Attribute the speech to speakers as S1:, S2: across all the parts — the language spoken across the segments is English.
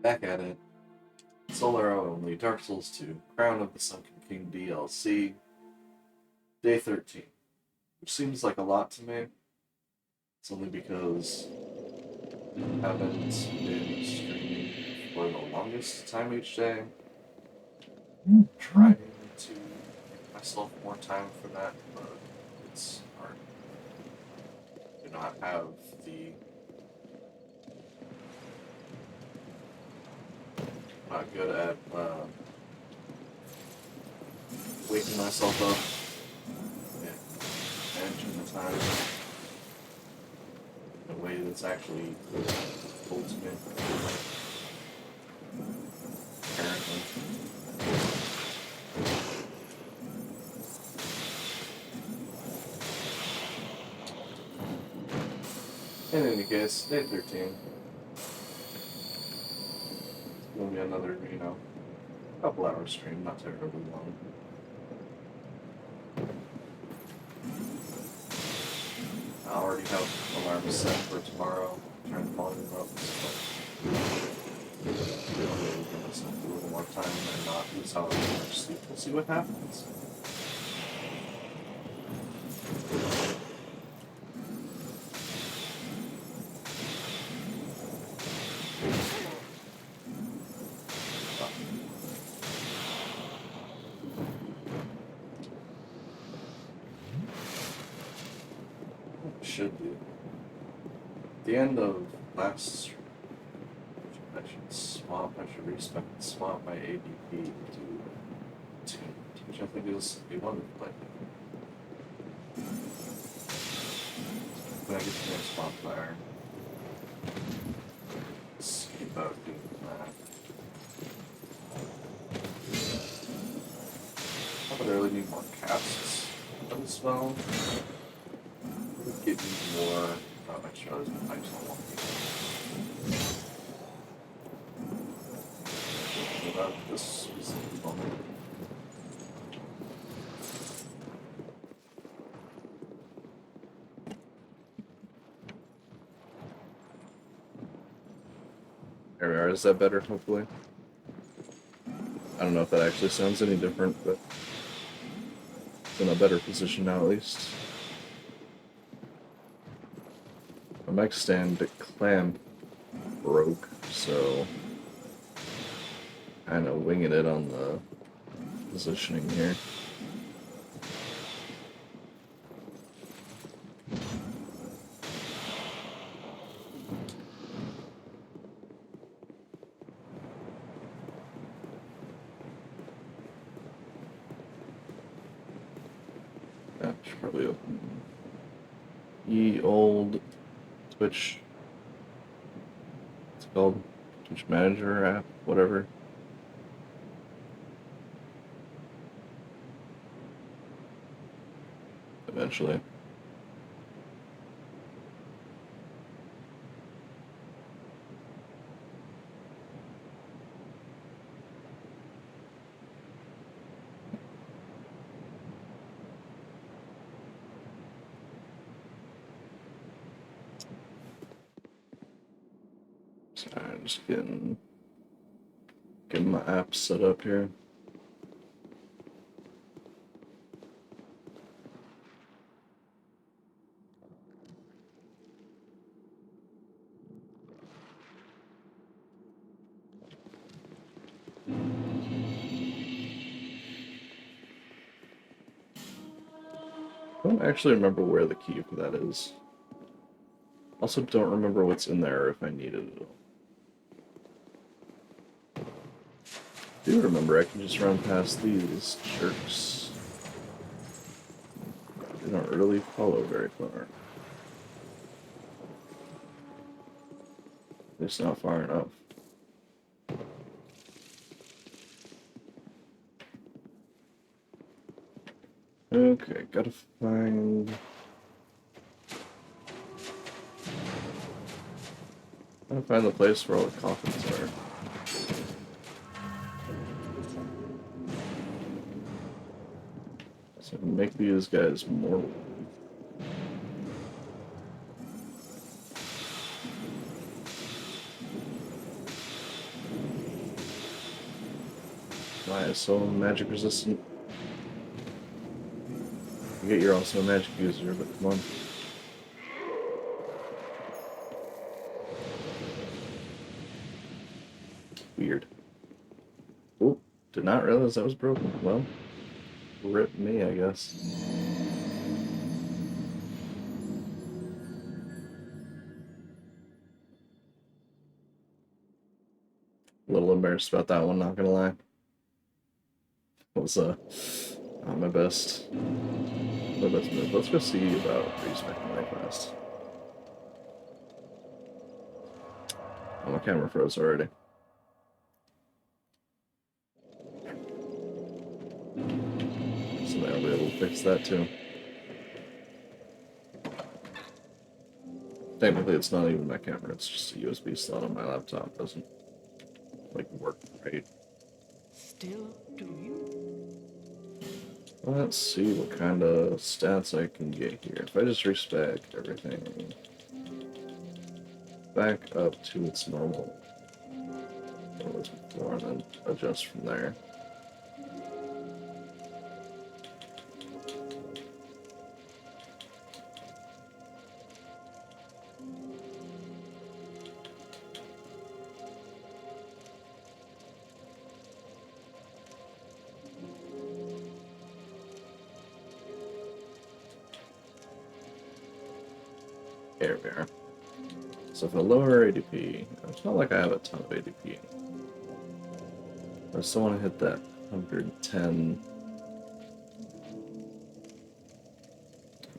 S1: Back at it. Solar only. Dark Souls 2. Crown of the Sunken King DLC. Day 13. Which seems like a lot to me. It's only because I haven't been streaming for the longest time each day. I'm trying to give myself more time for that, but it's hard. I do not have the not good at waking myself up and managing the time in a way that's actually cool to me. Apparently. In any case, day 13. It's gonna be another, couple hours stream, not terribly long. I already have alarms set for tomorrow. I'm trying to volume up, but I'll really give myself a little more time and not lose out on much sleep. We'll see what happens. Should do. At the end of last I should swap my ADP to tuned, which I think is a wonderful idea. When I get to the next bonfire, skip out doing that. I would really need more casts as well. It would give me more. Oh, actually, there's no pipes on one. About this specific moment. There we are. Is that better? Hopefully. I don't know if that actually sounds any different, but it's in a better position now, at least. My mic stand clamp broke, so kind of winging it on the positioning here. I should probably open ye old Twitch. It's called Twitch Manager app, whatever. Eventually. Sorry, I'm just getting my app set up here. I don't actually remember where the key for that is. Also don't remember what's in there if I needed it. I do remember I can just run past these jerks. They don't really follow very far. It's not far enough. Okay, gotta find... Gotta find the place where all the coffins are. So make these guys more... Why is so magic resistant? I get you're also a magic user, but come on. Weird. Oh, did not realize that was broken. Well, rip me, I guess. A little embarrassed about that one, not gonna lie. It was not my best move. Let's go see about respecting real fast. Oh, my camera froze already. So they'll be able to fix that too. Technically, it's not even my camera, it's just a USB slot on my laptop. Doesn't, like, work right.
S2: Still do you?
S1: Let's see what kind of stats I can get here. If I just respec everything back up to its normal what it was before, and then adjust from there. There we are. So if I lower ADP, it's not like I have a ton of ADP. I still want to hit that 110.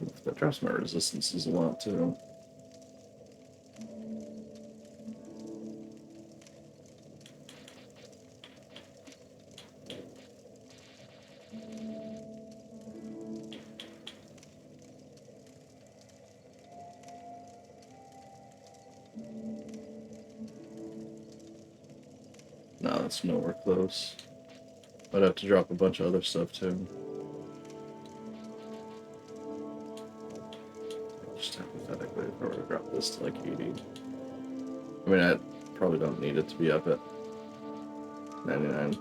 S1: Oof, that drops my resistances a lot too. No, that's nowhere close. I'd have to drop a bunch of other stuff too. Just hypothetically, if I were to drop this to like 80. I mean, I probably don't need it to be up at 99.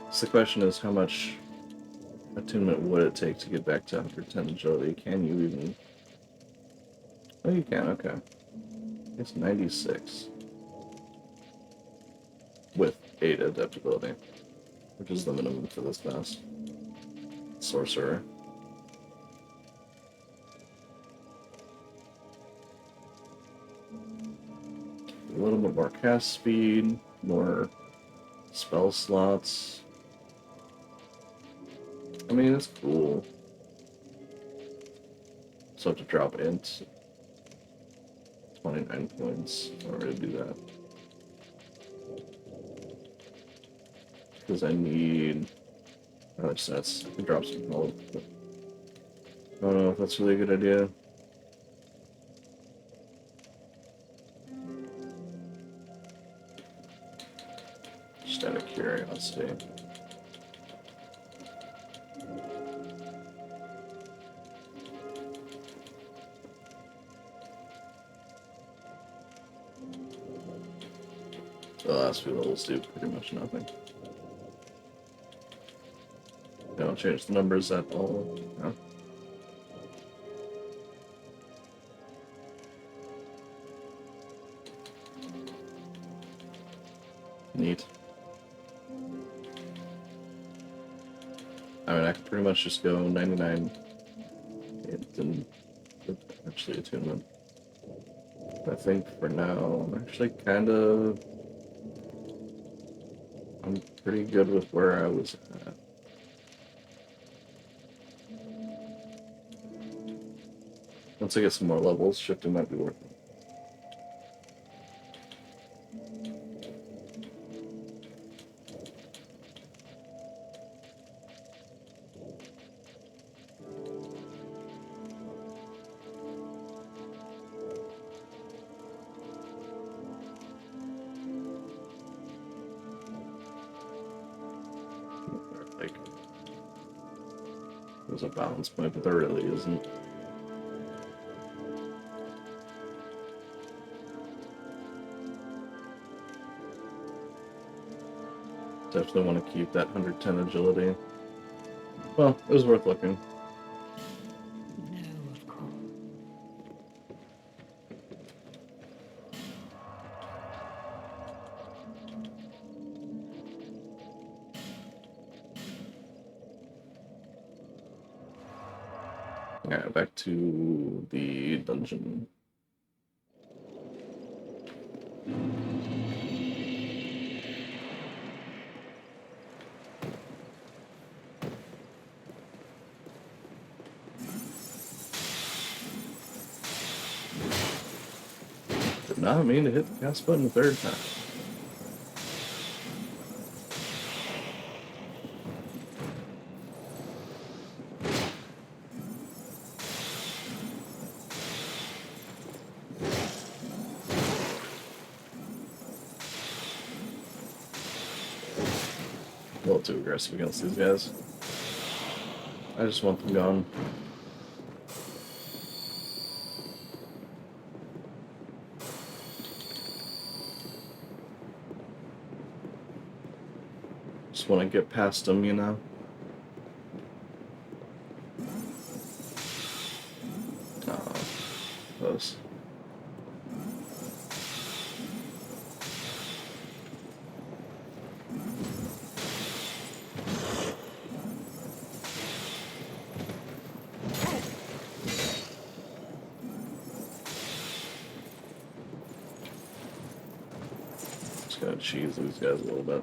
S1: So the question is, how much attunement would it take to get back to 110 agility? Can you even... Oh, you can, okay. It's 96. With 8 adaptability, which is the minimum for this class. Sorcerer. A little bit more cast speed, more spell slots. I mean, it's cool. So I have to drop int 29 points in order to do that. Because I need other sets. I can drop some gold, but I don't know if that's really a good idea. Just out of curiosity. The last few levels do pretty much nothing. They don't change the numbers at all. No. Neat. I mean, I could pretty much just go 99 and actually attunement. I think for now, I'm actually I'm pretty good with where I was at. Once I get some more levels, shifting might be worth it. there's a balance point, but there really isn't. Definitely want to keep that 110 agility. Well, it was worth looking.
S2: No, of course.
S1: Alright, back to the dungeon. Did not mean to hit the cast button the third time. A little too aggressive against these guys. I just want them gone. Just want to get past them, you know? Oh, close. Just gotta cheese these guys a little bit.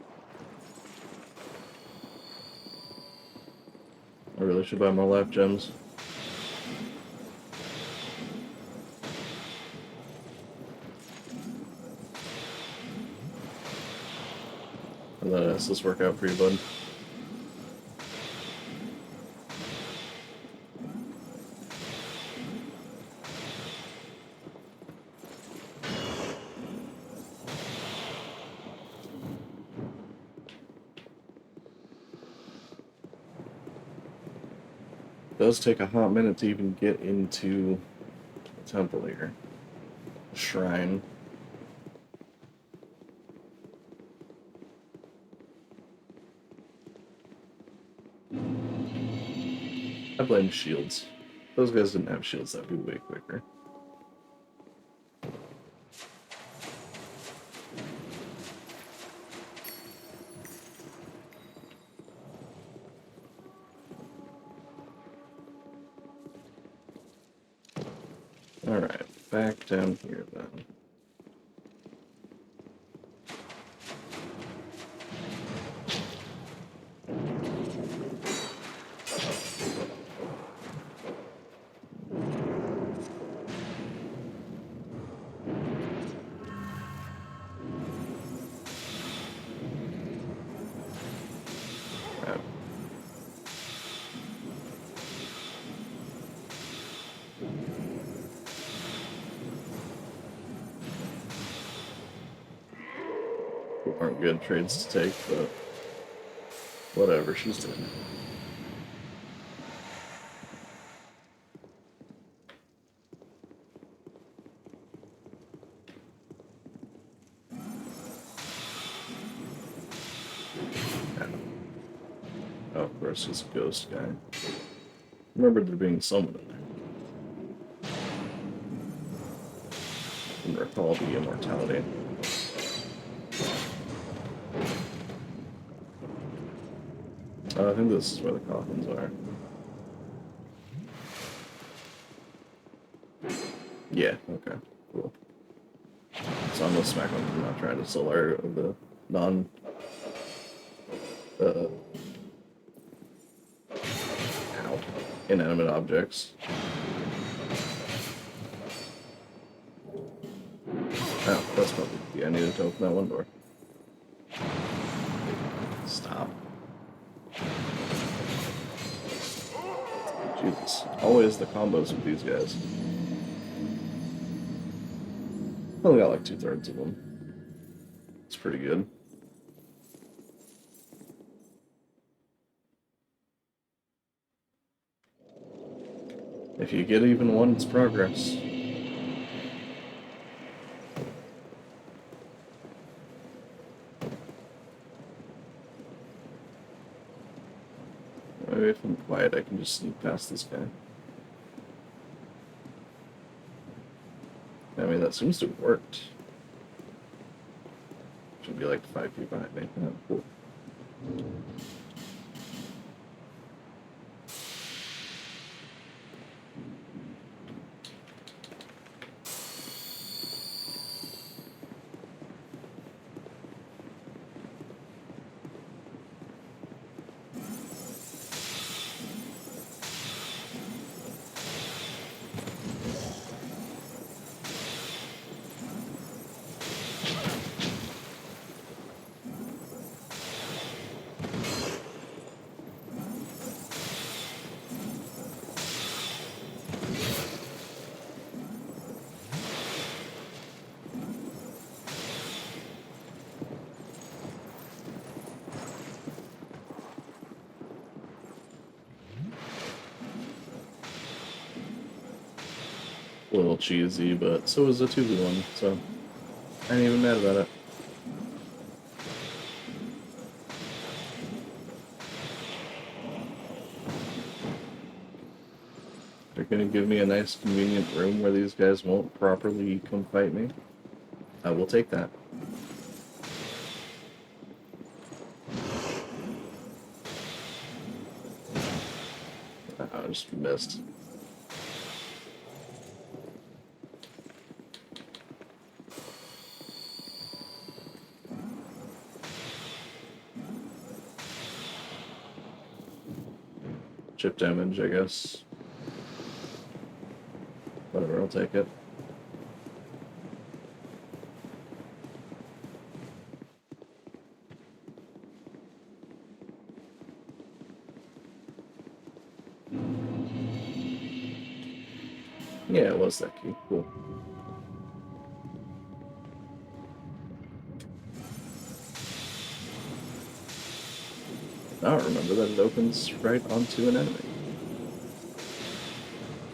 S1: I really should buy more life gems. And then does this work out for you, bud? It does take a hot minute to even get into the temple here. The shrine. I blame shields. If those guys didn't have shields, that'd be way quicker. Alright, back down here then. Alright. Aren't good trades to take, but whatever, she's dead. Oh, of course, he's a ghost guy. Remember there being someone in there. Didn't recall the immortality. I think this is where the coffins are. Yeah, okay, cool. So I'm gonna smack him. I'm not trying to solar the non ow, inanimate objects. Oh, that's probably I needed to open that one door. Stop. Jesus. Always the combos with these guys. Only got like 2/3 of them. It's pretty good. If you get even one, it's progress. Maybe if I'm quiet, I can just sneak past this guy. I mean, that seems to have worked. Should be like 5 feet behind me. Oh, cool. A little cheesy, but so is the 2v1, so I ain't even mad about it. They're gonna give me a nice convenient room where these guys won't properly come fight me. I will take that. I just missed. Chip damage, I guess. Whatever, I'll take it. Yeah, it was that key. Cool. Now I remember that it opens right onto an enemy.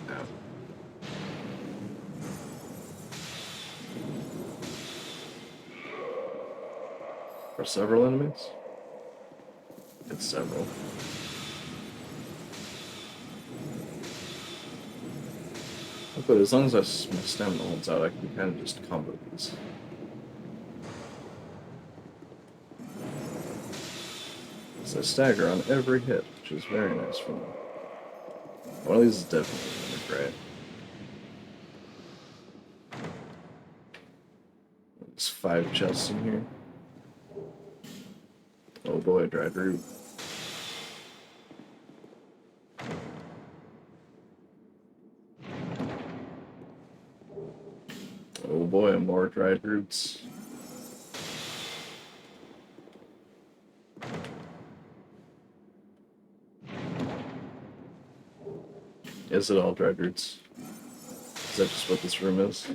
S1: Ow. Are several enemies? It's several. But as long as my stamina holds out, I can kind of just combo these. So I stagger on every hit, which is very nice for me. One of these is definitely going to be great. There's 5 chests in here. Oh boy, dried root. Oh boy, more dried roots. Is it all dried roots? Is that just what this room is?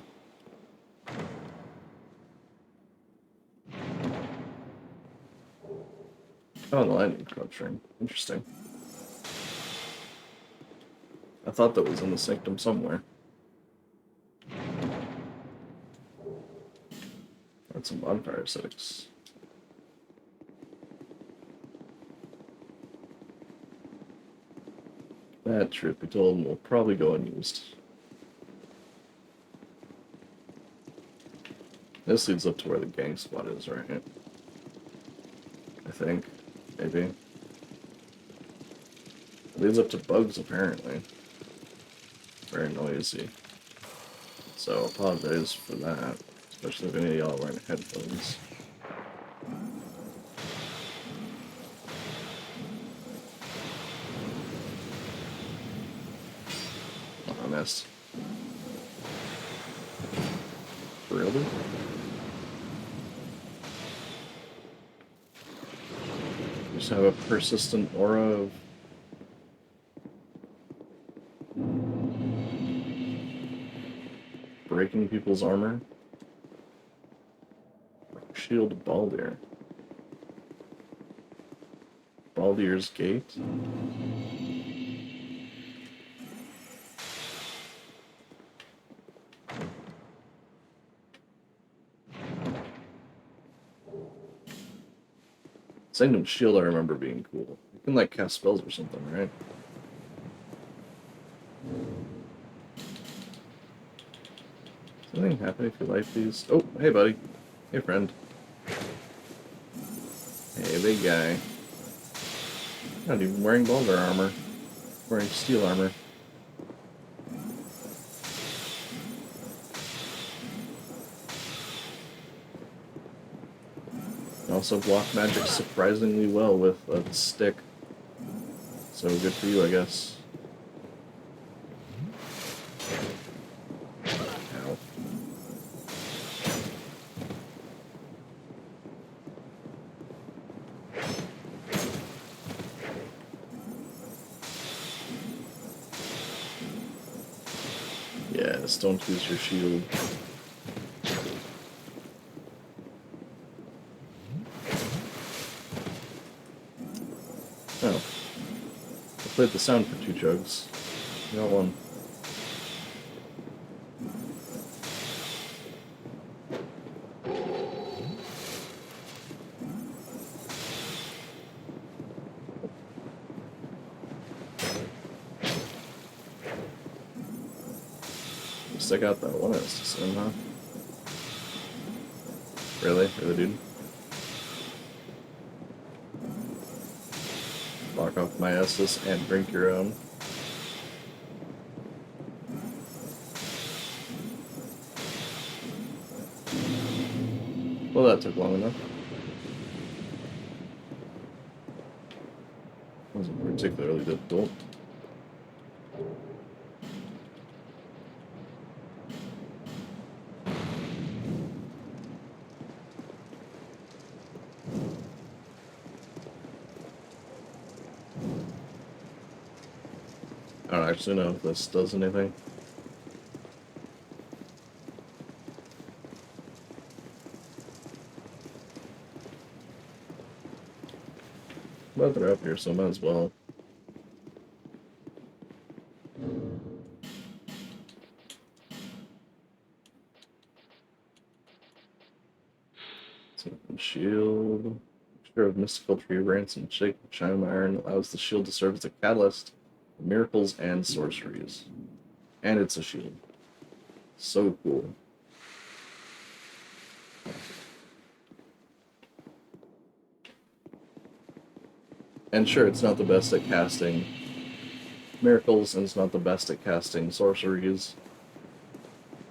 S1: Oh, the lightning club ring. Interesting. I thought that was in the sanctum somewhere. That's some bonfire 6. That, truth be told, will probably go unused. This leads up to where the gang squad is, right? I think. Maybe. It leads up to bugs, apparently. Very noisy. So, apologize for that. Especially if any of y'all are wearing headphones. Oh, I missed. Really? Just have a persistent aura of breaking people's armor. Shield Baldir. Baldir's Gate? Sanctum Shield I remember being cool. You can like cast spells or something, right? Does anything happen if you light these? Oh, hey buddy. Hey friend. Hey big guy. Not even wearing vulgar armor. Wearing steel armor. Also block magic surprisingly well with a stick. So good for you, I guess. Ow. Yes, don't use your shield. Oh. I played the sound for 2 chugs. You got one. Stick out that one Estus in, huh? Really? Really, dude? Lock off my Estus and drink your own. Well, that took long enough. Wasn't particularly difficult. I don't actually know if this does anything. But they're up here, so might as well. Shield. Mixture of mystical tree rants and shake chime iron allows the shield to serve as a catalyst for miracles and sorceries. And it's a shield. So cool. And sure, it's not the best at casting miracles, and it's not the best at casting sorceries,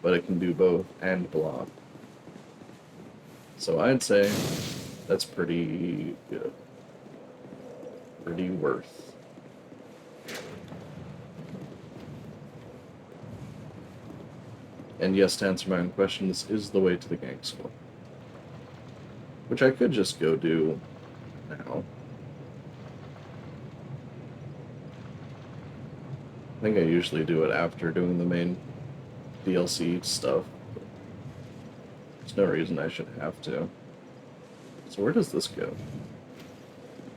S1: but it can do both and block. So I'd say that's pretty good. Pretty worth. And yes, to answer my own question, this is the way to the gang score. Which I could just go do now. I think I usually do it after doing the main DLC stuff. There's no reason I should have to. So where does this go?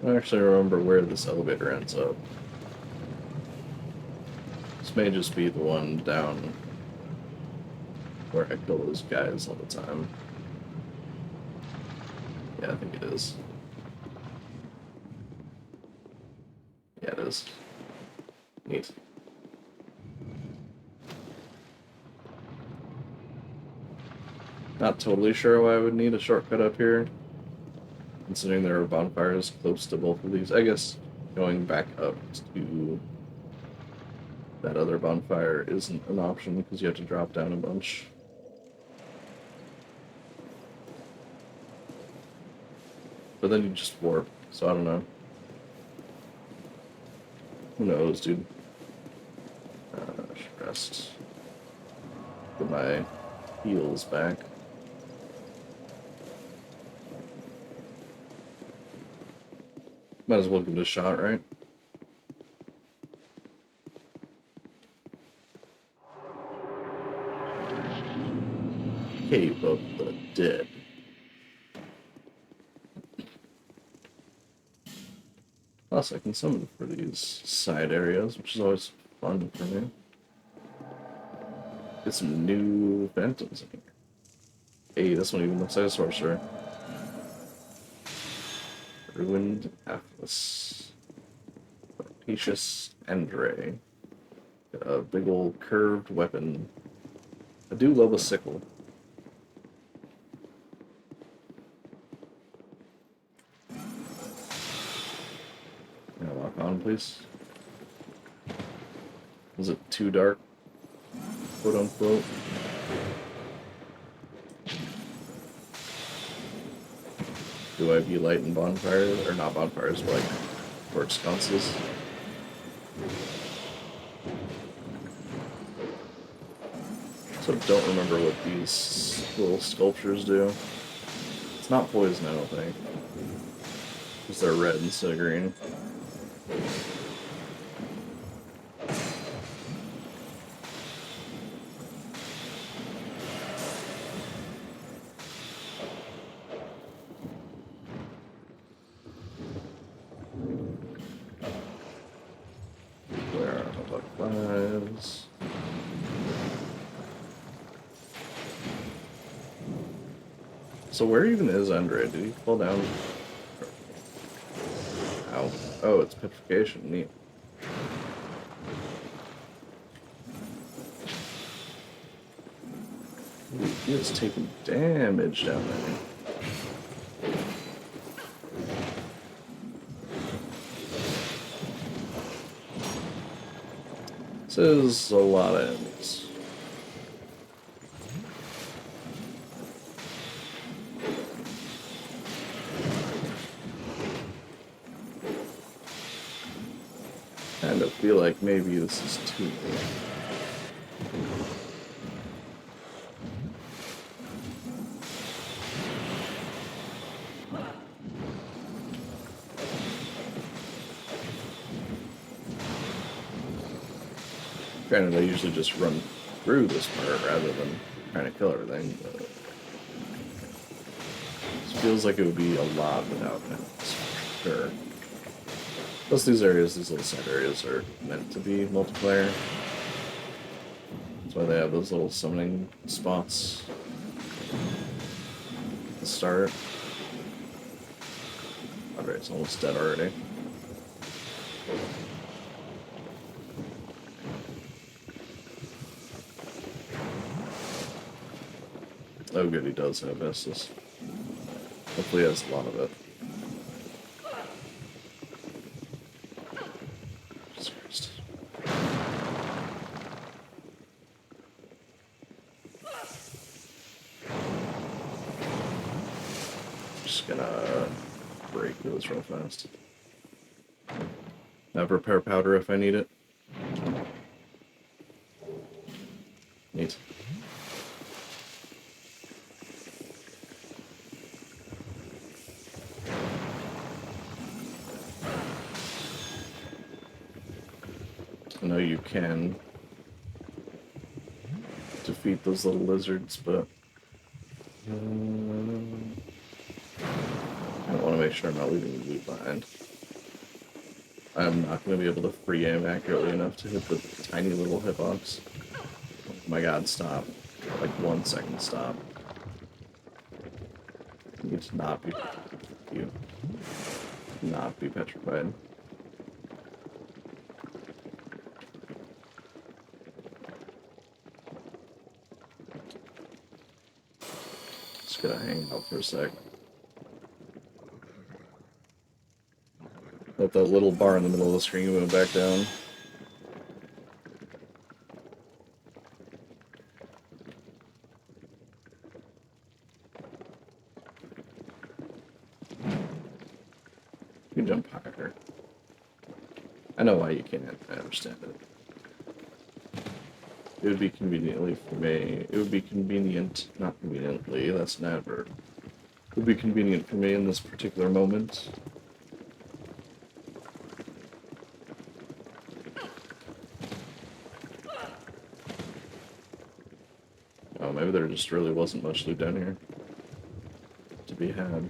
S1: I don't actually remember where this elevator ends up. This may just be the one down where I kill those guys all the time. Yeah, I think it is. Yeah, it is. Neat. Not totally sure why I would need a shortcut up here, considering there are bonfires close to both of these. I guess going back up to that other bonfire isn't an option because you have to drop down a bunch. But then you just warp, so I don't know. Who knows, dude? I should rest. Get my heals back. Might as well give it a shot, right? Cave of the Dead. Plus, I can summon for these side areas, which is always fun for me. Get some new phantoms in here. Hey, this one even looks like a sorcerer. Ruined Atlas. Propitious Endre. A big old curved weapon. I do love a sickle. Can I lock on, please? Was it too dark? Quote unquote. Do I be lighting bonfires? Or not bonfires, but like torch sconces? So don't remember what these little sculptures do. It's not poison, I don't think. Because they're red instead of green. Where are the butterflies? So where even is Andre? Did he fall down? Ow. Oh, it's petrification. Neat. Ooh, he is taking damage down there. This is a lot of enemies. Kind of feel like maybe this is too late. Granted, I usually just run through this part rather than trying to kill everything, but this feels like it would be a lot without enemies, for sure. Plus these areas, these little side areas are meant to be multiplayer. That's why they have those little summoning spots at the start. Alright, it's almost dead already. Oh good, he does have Estus. Hopefully he has a lot of it. Jesus Christ. Just gonna break through this real fast. Have repair powder if I need it. Neat. I know you can defeat those little lizards, but I want to make sure I'm not leaving the loot behind. I'm not going to be able to free aim accurately enough to hit the tiny little hitbox. Oh my god, stop. Like 1 second, stop. You need to not be... You. Not be petrified. Just gotta hang out for a sec. Let that little bar in the middle of the screen move back down. You can jump higher. I know why you can't. I understand it. It would be conveniently for me. It would be convenient, not conveniently, that's an adverb. It would be convenient for me in this particular moment. Oh, maybe there just really wasn't much loot down here to be had.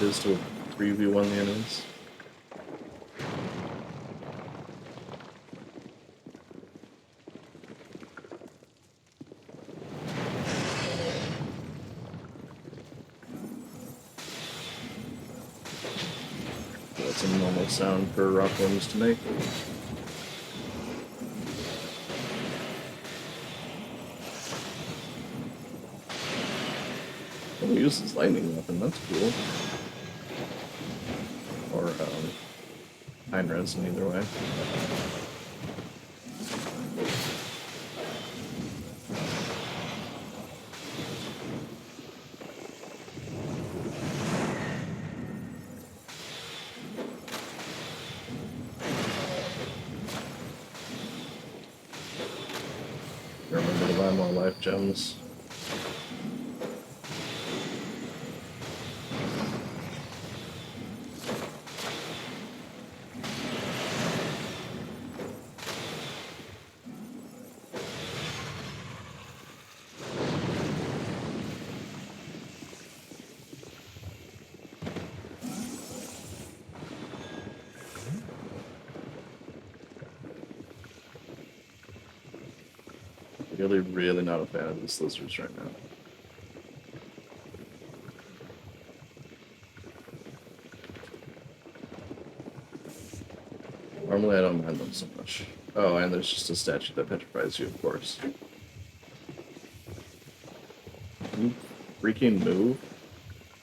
S1: it is to 3v1 the enemies. That's a normal sound for rockworms to make. Oh, he uses lightning weapon, that's cool. Or, Pine resin, either way. Remember to buy more life gems. Really not a fan of these lizards right now. Normally I don't mind them so much. Oh, and there's just a statue that petrifies you, of course. You freaking move,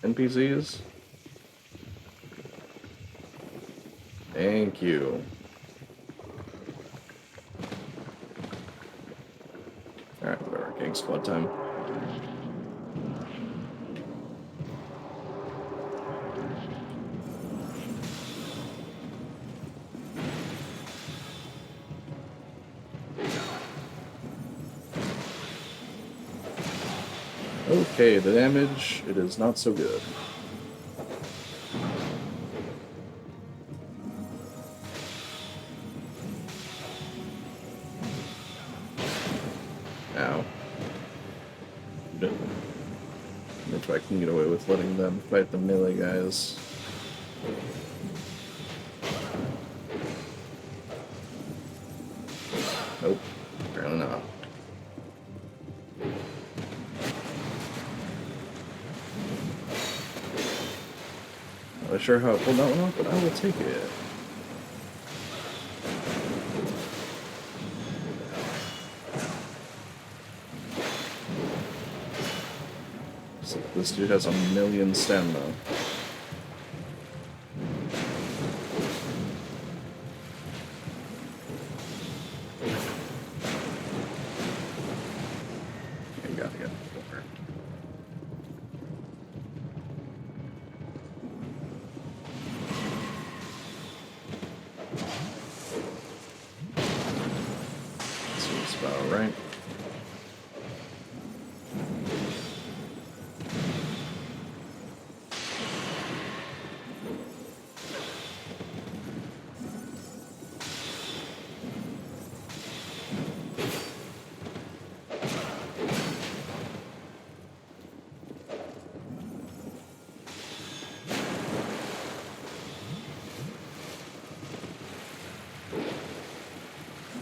S1: NPCs? Thank you. Alright, whatever, gang squad time. Okay, the damage, it is not so good. Ow. If I can get away with letting them fight the melee guys. Nope, apparently not. Not sure how I pulled that one off, but I will take it. So this dude has 1,000,000 stamina. I gotta get over. Seems about right.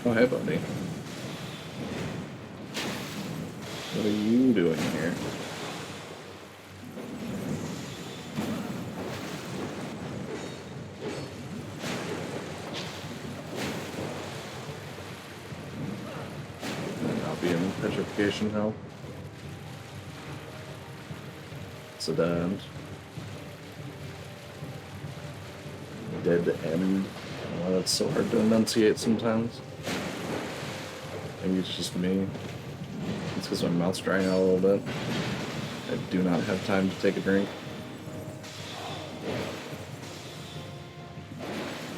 S1: Oh, hey, buddy. What are you doing here? I'll be in petrification hell. It's a dead end. Dead end. Oh, that's so hard to enunciate sometimes. Maybe it's just me. It's because my mouth's drying out a little bit. I do not have time to take a drink.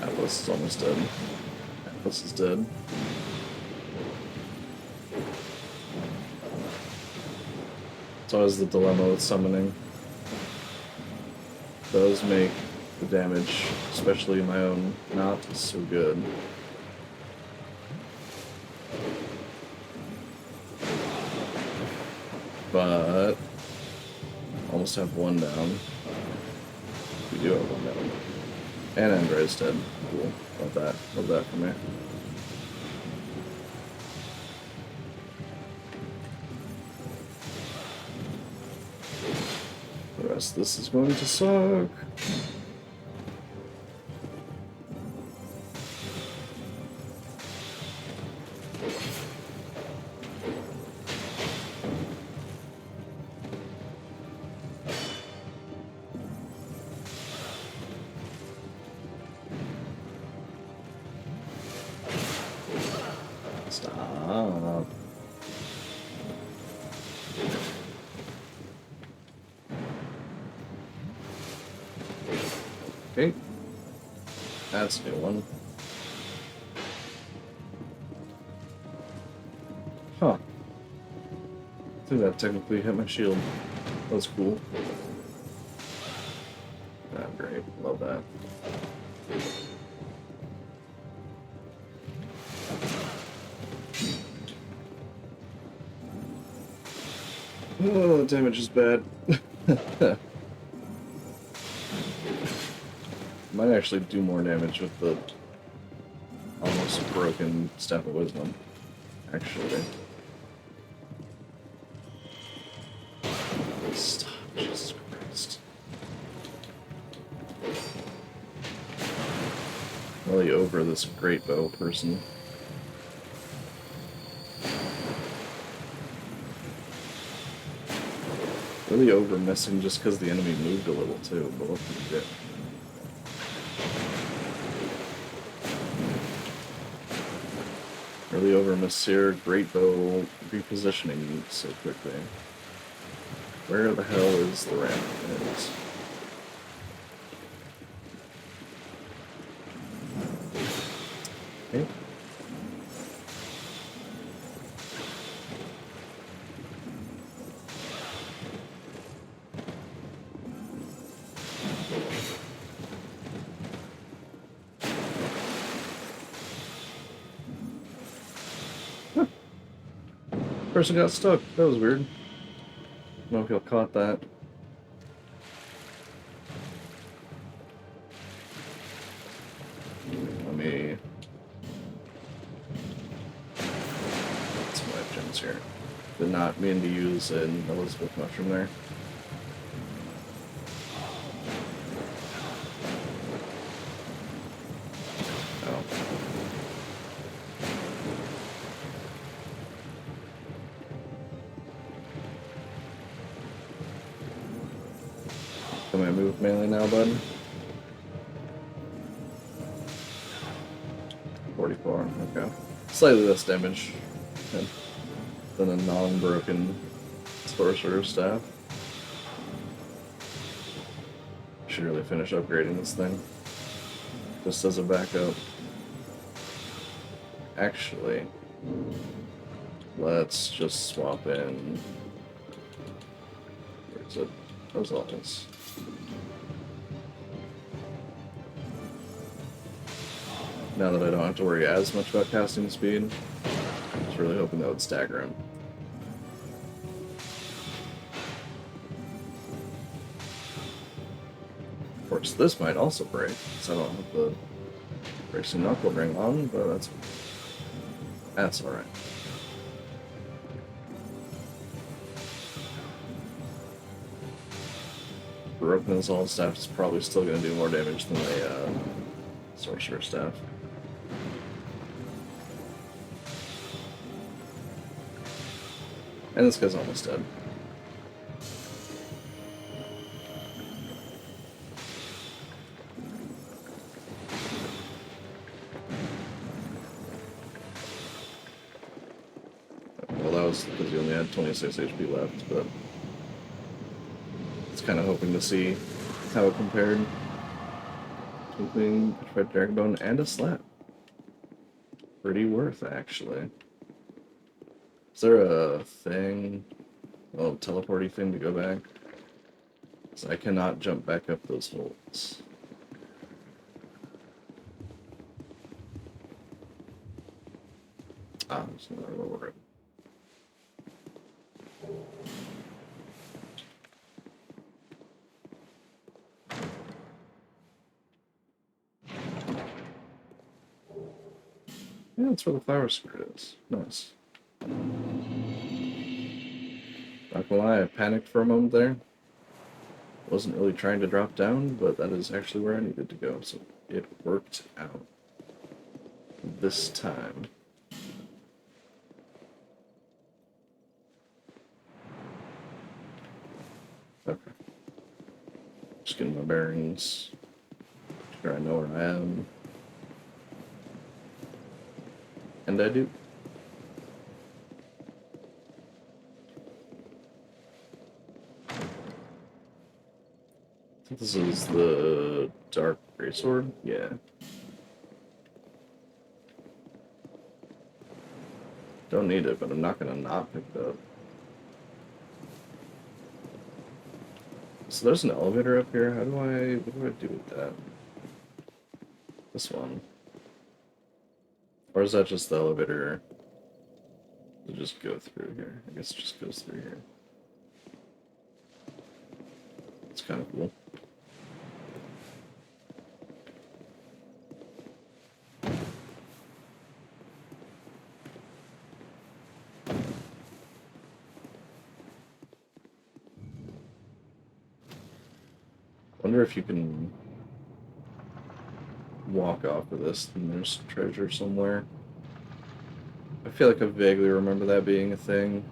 S1: Atlas is almost dead. Atlas is dead. It's always the dilemma with summoning. It does make the damage, especially my own, not so good. But almost have one down.
S3: We do have one down. And Andre's dead. Cool. Love that. Love that for me. The rest of this is going to suck. Stop. Okay. That's a new one. Huh. I think that technically hit my shield. That was cool. Ah, great. Love that. Oh, the damage is bad. Might actually do more damage with the almost broken Staff of Wisdom, actually. Stop, Jesus Christ. Really over this great bow person. Really over missing just because the enemy moved a little too, but what can you do? Really over miss here, great bow repositioning so quickly. Where the hell is the ramp? There it is. Okay. Person got stuck. That was weird. I don't know if y'all caught that. Let me... some life gems here. Did not mean to use an Elizabeth mushroom there. Oh. Can I move melee now, bud? 44, okay. Slightly less damage than a non-broken sorcerer staff. Should really finish upgrading this thing. Just as a backup. Actually, let's just swap in. Where's it? Those levels. Now that I don't have to worry as much about casting speed, I was really hoping that would stagger him. Of course, this might also break, because I don't have the Bracing Knuckle Ring on, but that's alright. Broken Assault Staff is probably still going to do more damage than a Sorcerer Staff. And this guy's almost dead. Well, that was because he only had 26 HP left, but it's kind of hoping to see how it compared. Between Petrified Dragonbone and a slap. Pretty worth, actually. Is there a thing, a little teleporty thing to go back? So I cannot jump back up those holes. Ah, there's another reward. Yeah, that's where the flower skirt is. Nice. Not gonna lie, I panicked for a moment there. Wasn't really trying to drop down, but that is actually where I needed to go, so it worked out this time. Okay. Just getting my bearings. Sure I know where I am. And I do. I think this is the Dark Greatsword? Yeah. Don't need it, but I'm not gonna not pick it up. So there's an elevator up here. What do I do with that? This one. Or is that just the elevator to just go through here? I guess it just goes through here. It's kind of cool. Wonder if you can walk off of this and there's treasure somewhere. I feel like I vaguely remember that being a thing.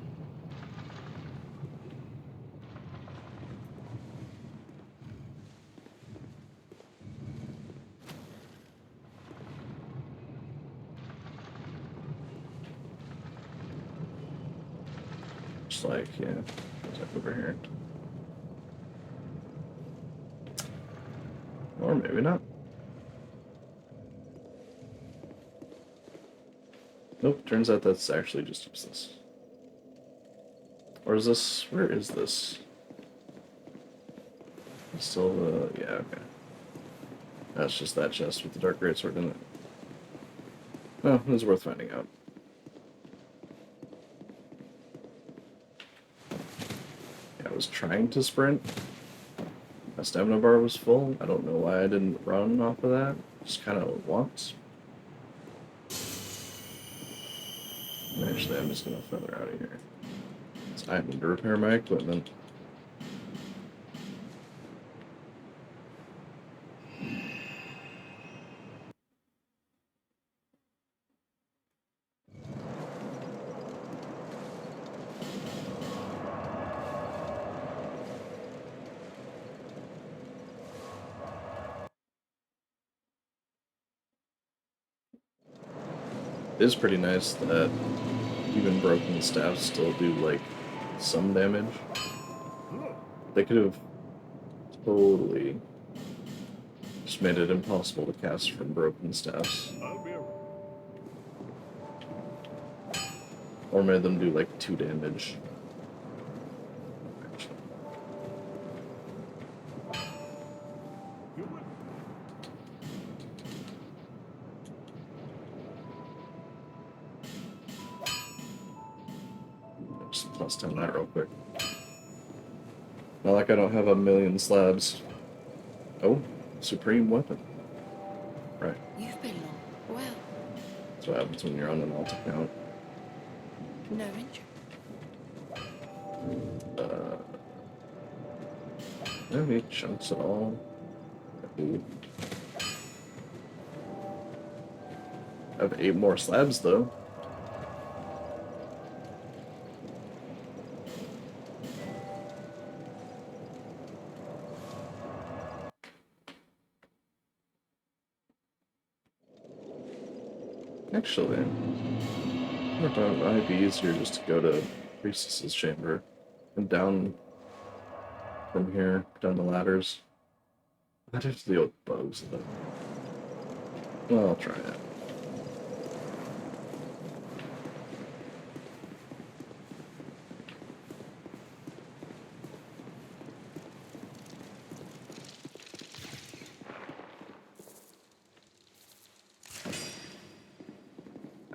S3: Just like, yeah, it's like over here. Or maybe not. Nope, turns out that's actually just useless. Or is this, where is this? It's still, yeah, okay. That's just that chest with the Dark Greatsword in it. Oh, it was worth finding out. Yeah, I was trying to sprint. My stamina bar was full. I don't know why I didn't run off of that. Just kind of once. Actually, I'm just gonna feather out of here. So I need to repair my equipment. It is pretty nice that even broken staffs still do, like, some damage. They could have totally just made it impossible to cast from broken staffs. Or made them do, like, 2 damage. Just plus 10 that real quick. Not like I don't have a million slabs. Oh, supreme weapon. Right.
S2: You've been long. Well,
S3: That's what happens when you're on an alt account.
S2: no injury.
S3: Any chunks at all? Ooh. I have 8 more slabs though. Actually, I thought it might be easier just to go to Priestess's chamber and down from here, down the ladders. I'd have to deal with bugs though. Well, I'll try it.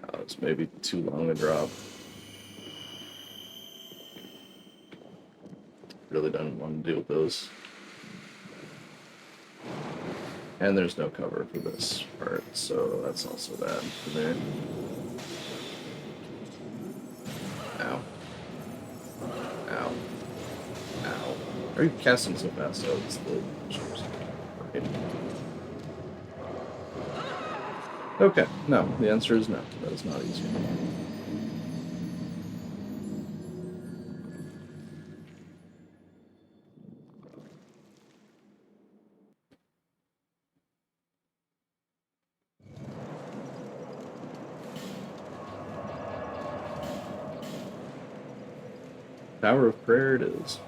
S3: Oh, it's maybe too long a drop. Really don't want to deal with those. And there's no cover for this part, so that's also bad for me. Ow. Ow. Ow. Are you casting so fast? Oh, it's the shoes. Right. Okay, no. The answer is no. That is not easy. Tower of Prayer it is.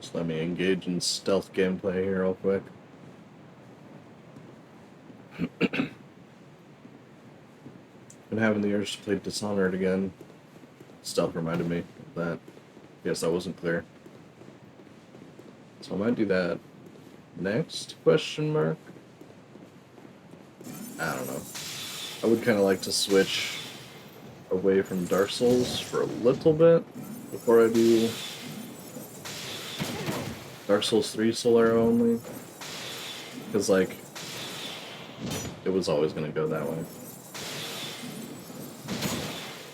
S3: Just let me engage in stealth gameplay here real quick. Been having the urge to play Dishonored again. Stealth reminded me of that. Yes, that wasn't clear. So I might do that next, question mark? I don't know. I would kind of like to switch away from Dark Souls for a little bit before I do Dark Souls 3 Solar only. Because, like, it was always going to go that way.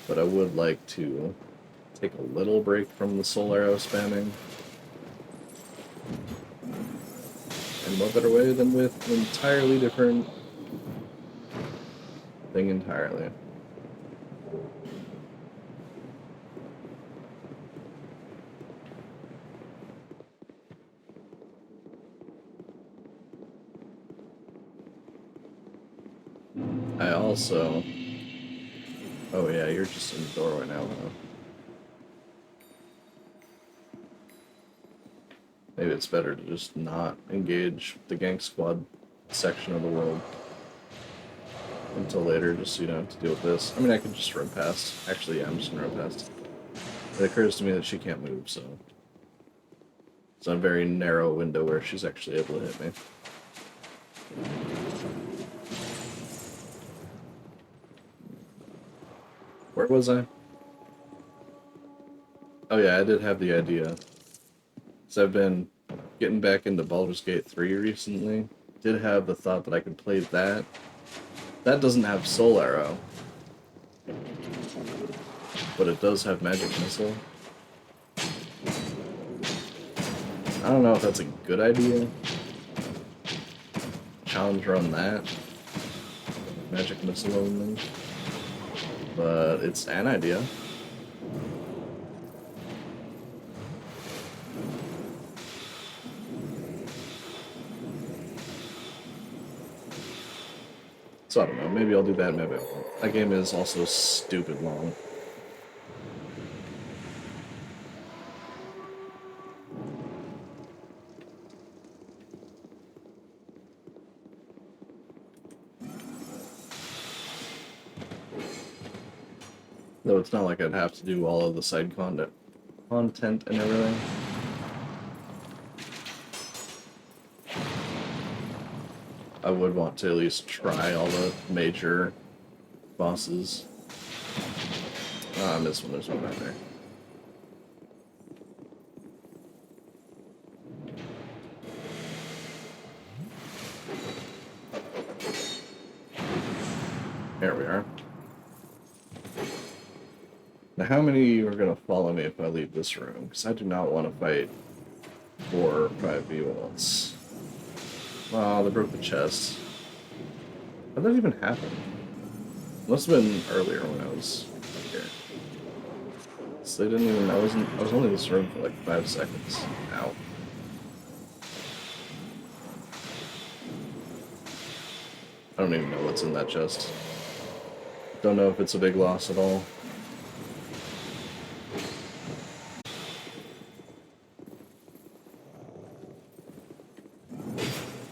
S3: But I would like to take a little break from the Soul Arrow spamming. And what better way than with an entirely different thing entirely. I also... Oh yeah, you're just in the doorway now, huh? Maybe it's better to just not engage the Gank Squad section of the world until later, just so you don't have to deal with this. I mean, I could just run past. Actually, yeah, I'm just gonna run past. It occurs to me that she can't move, so... It's a very narrow window where she's actually able to hit me. Where was I? Oh yeah, I did have the idea. So I've been getting back into Baldur's Gate 3 recently. Did have the thought that I could play that. That doesn't have Soul Arrow. But it does have Magic Missile. I don't know if that's a good idea. Challenge run that. Magic Missile only. But it's an idea. So I don't know, maybe I'll do that, maybe I won't. That game is also stupid long. Though it's not like I'd have to do all of the side content and everything. I would want to at least try all the major bosses. Ah, I missed one. There's one right there. There we are. Now, how many are going to follow me if I leave this room? Because I do not want to fight 4 or 5 V-Walls. Oh, they broke the chest. How did that even happen? Must have been earlier when I was here. So they didn't even... I was only in this room for like 5 seconds. Ow. I don't even know what's in that chest. Don't know if it's a big loss at all.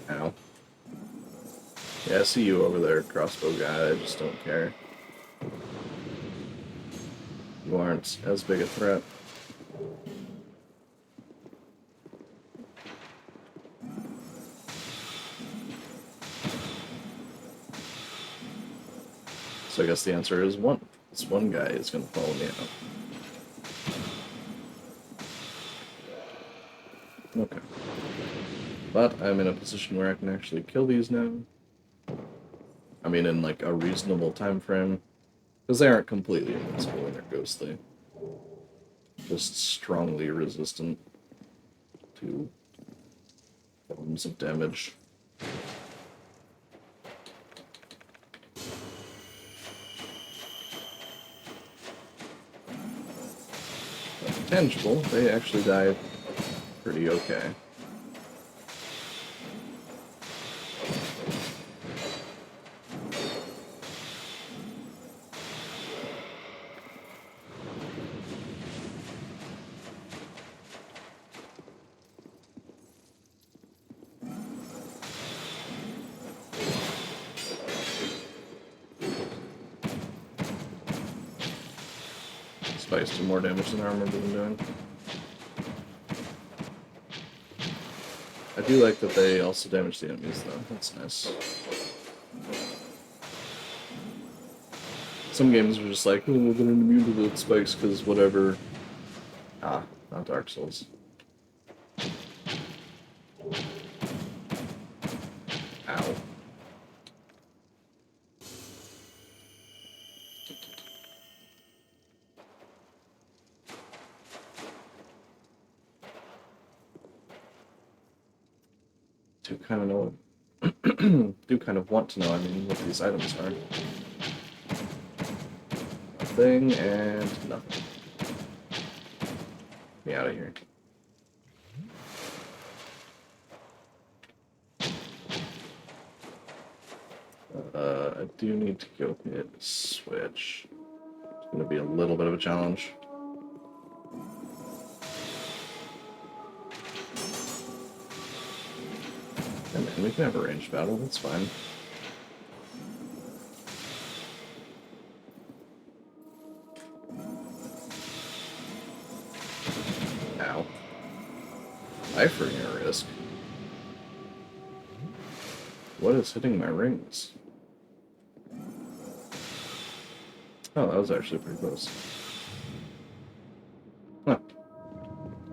S3: Ow. Yeah, I see you over there, crossbow guy. I just don't care. You aren't as big a threat. So I guess the answer is one. This one guy is going to follow me out. Okay. But I'm in a position where I can actually kill these now. I mean, in like a reasonable time frame. Because they aren't completely invincible when they're ghostly. Just strongly resistant to forms of damage. But tangible, they actually die pretty okay. Spikes do more damage than I remember them doing. I do like that they also damage the enemies, though. That's nice. Some games are just like, oh, they're immune to the spikes because whatever. Ah, not Dark Souls. Ow. Do kind of know do kind of want to know, I mean, what these items are. Nothing and nothing. Get me out of here. I do need to go hit switch. It's gonna be a little bit of a challenge. Yeah, man, we can have a ranged battle, that's fine. Ow. Life ring at risk. What is hitting my rings? Oh, that was actually pretty close. Huh.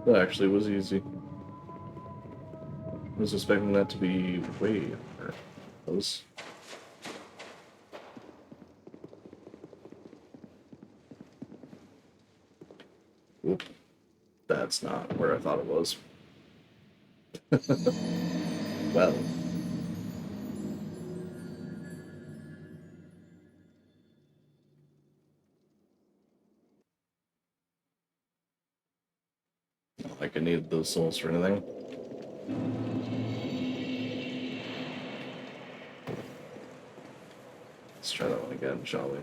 S3: That actually was easy. I was expecting that to be way harder. Close. Oop. That's not where I thought it was. Well. Not like I needed those souls for anything. Let's try that one again, shall we?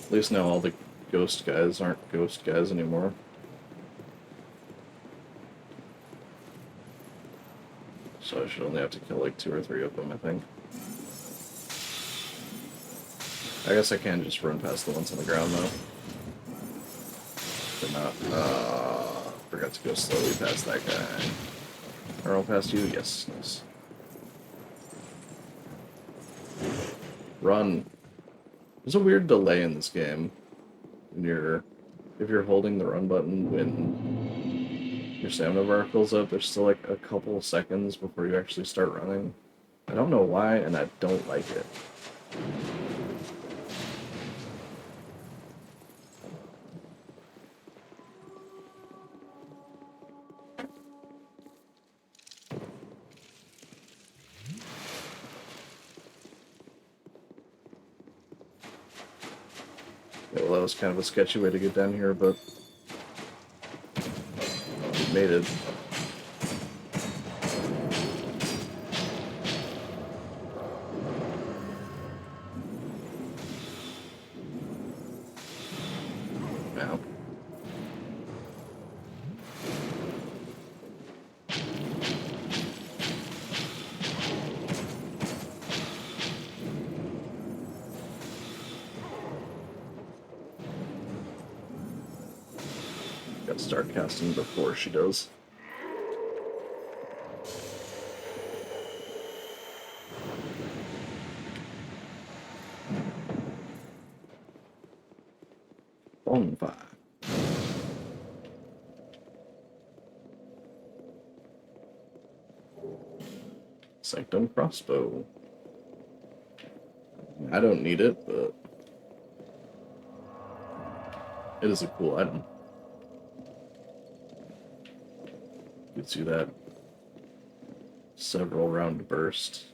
S3: At least now all the ghost guys aren't ghost guys anymore. So I should only have to kill like 2 or 3 of them, I think. I guess I can just run past the ones on the ground, though. But not. Forgot to go slowly past that guy. Or I'll past you? Yes, nice. Run. There's a weird delay in this game. When if you're holding the run button when your stamina bar fills up, there's still like a couple of seconds before you actually start running. I don't know why, and I don't like it. Yeah, well, that was kind of a sketchy way to get down here, but we made it. Now. might start casting before she does. Bonfire. Sanctum crossbow. I don't need it, but it is a cool item. Gives you that several round burst.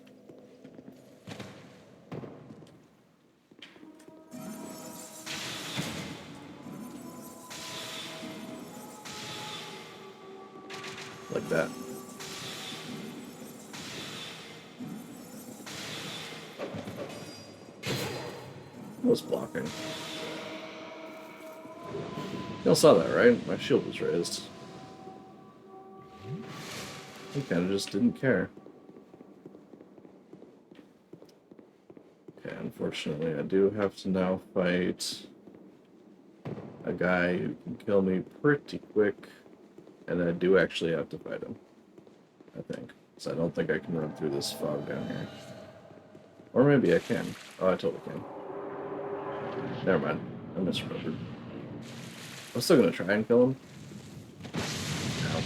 S3: Like that. I was blocking. Y'all saw that, right? My shield was raised. He kind of just didn't care. Okay, unfortunately, I do have to now fight a guy who can kill me pretty quick, and I do actually have to fight him, I think. So I don't think I can run through this fog down here. Or maybe I can. Oh, I totally can. Never mind. I misremembered. I'm still gonna try and kill him. Ow.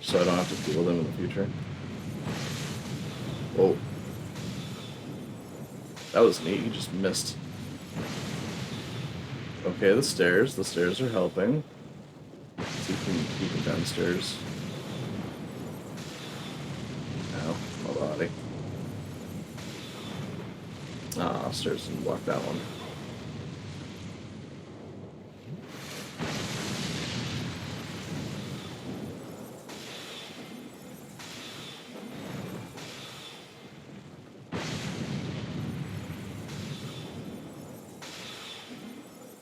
S3: So I don't have to deal with him in the future. Whoa. That was neat. He just missed. Okay, the stairs. The stairs are helping. Let's see if we can keep him downstairs. Ow. My body. Ah, stairs didn't block that one.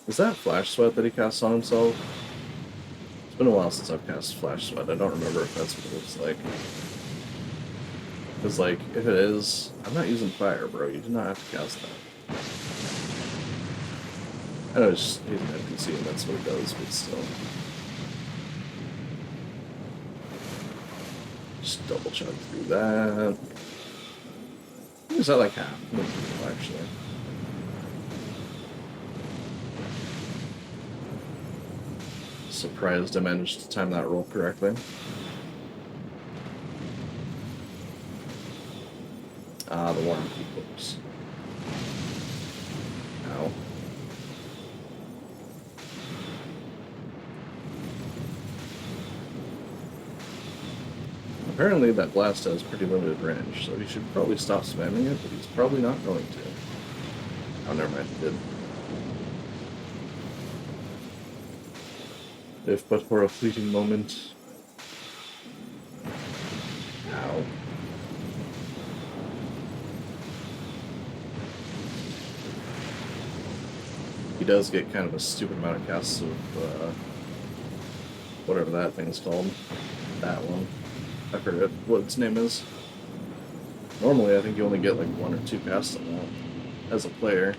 S3: Is that Flash Sweat that he casts on himself? It's been a while since I've cast Flash Sweat. I don't remember if that's what it looks like. Because, like, if it is, I'm not using fire, bro. You do not have to cast that. I know he's an NPC and that's what it does, but still. Just double chug through that. Is that like half? Actually. Surprised I managed to time that roll correctly. Ah, the warm keepers. Ow. Apparently that blast has pretty limited range, so he should probably stop spamming it, but he's probably not going to. Oh, never mind, he did. If but for a fleeting moment. Ow. He does get kind of a stupid amount of casts of, whatever that thing's called. That one. I forget what its name is. Normally, I think you only get like 1 or 2 casts on that as a player.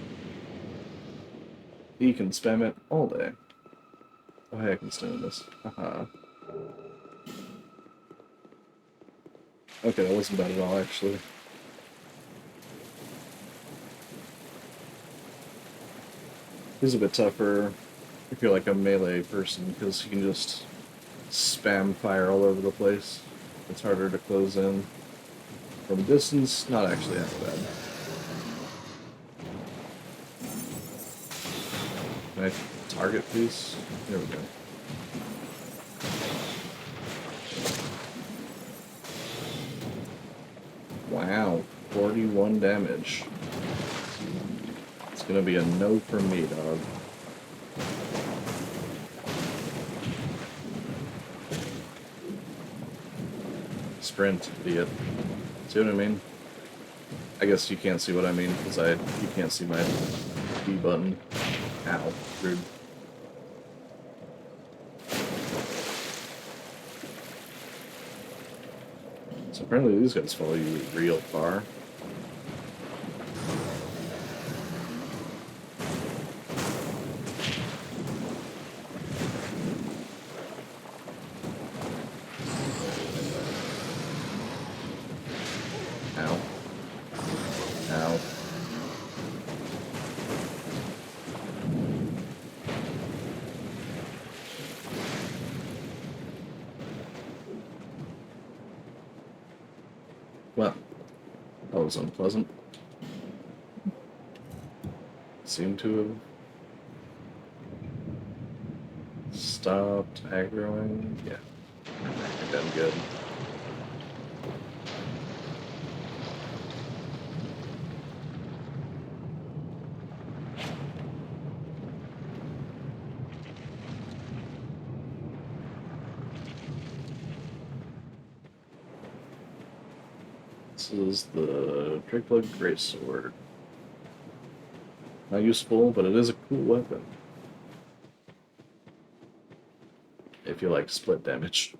S3: He can spam it all day. Oh, hey, I can stand this. Haha. Okay, that wasn't bad at all, actually. He's a bit tougher if you're like a melee person, because you can just spam fire all over the place. It's harder to close in. From a distance, not actually that bad. Can I target, please? There we go. Wow, 41 damage. It's gonna be a no from me, dog. Sprint, idiot. See what I mean? I guess you can't see what I mean, because you can't see my B button. Ow, rude. So apparently these guys follow you real far. Well, that was unpleasant. Seemed to have stopped aggroing. Yeah, I done good. This is the Drake Greatsword. Not useful, but it is a cool weapon. If you like split damage.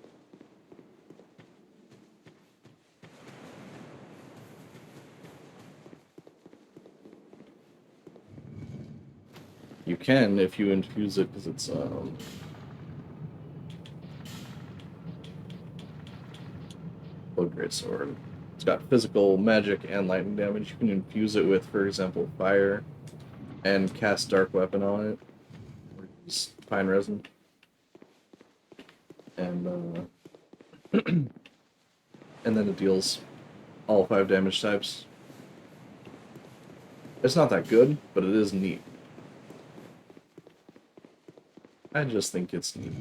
S3: You can if you infuse it because it's Blood Greatsword. It's got physical, magic, and lightning damage. You can infuse it with, for example, fire, and cast Dark Weapon on it, or use Pine Resin, and and then it deals all 5 damage types. It's not that good, but it is neat. I just think it's neat.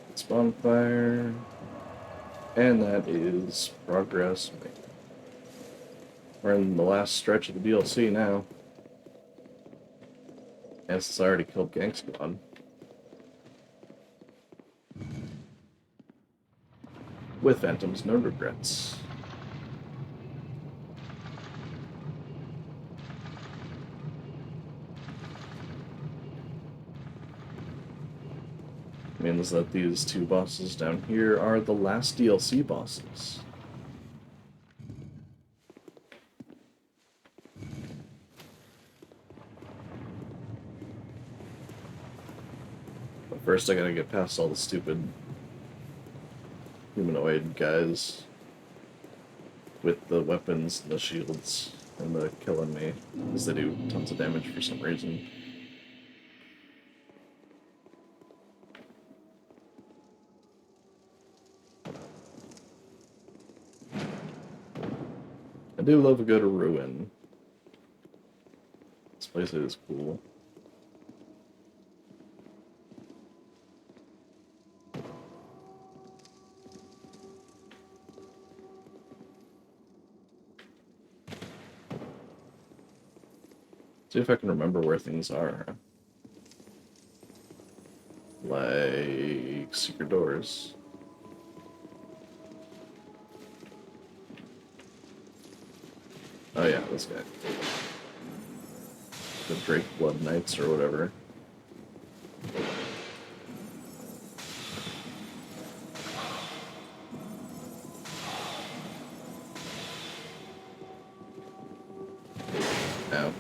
S3: It's bonfire, and that is progress. We're in the last stretch of the DLC now. And since I already killed Gang Squad. With Phantoms, no regrets. Means that these 2 bosses down here are the last DLC bosses. But first I gotta get past all the stupid humanoid guys with the weapons and the shields and the killing me, because they do tons of damage for some reason. I do love a good ruin. This place is cool. See if I can remember where things are. Like secret doors. Oh yeah, this guy. The Drake Blood Knights or whatever. Ow.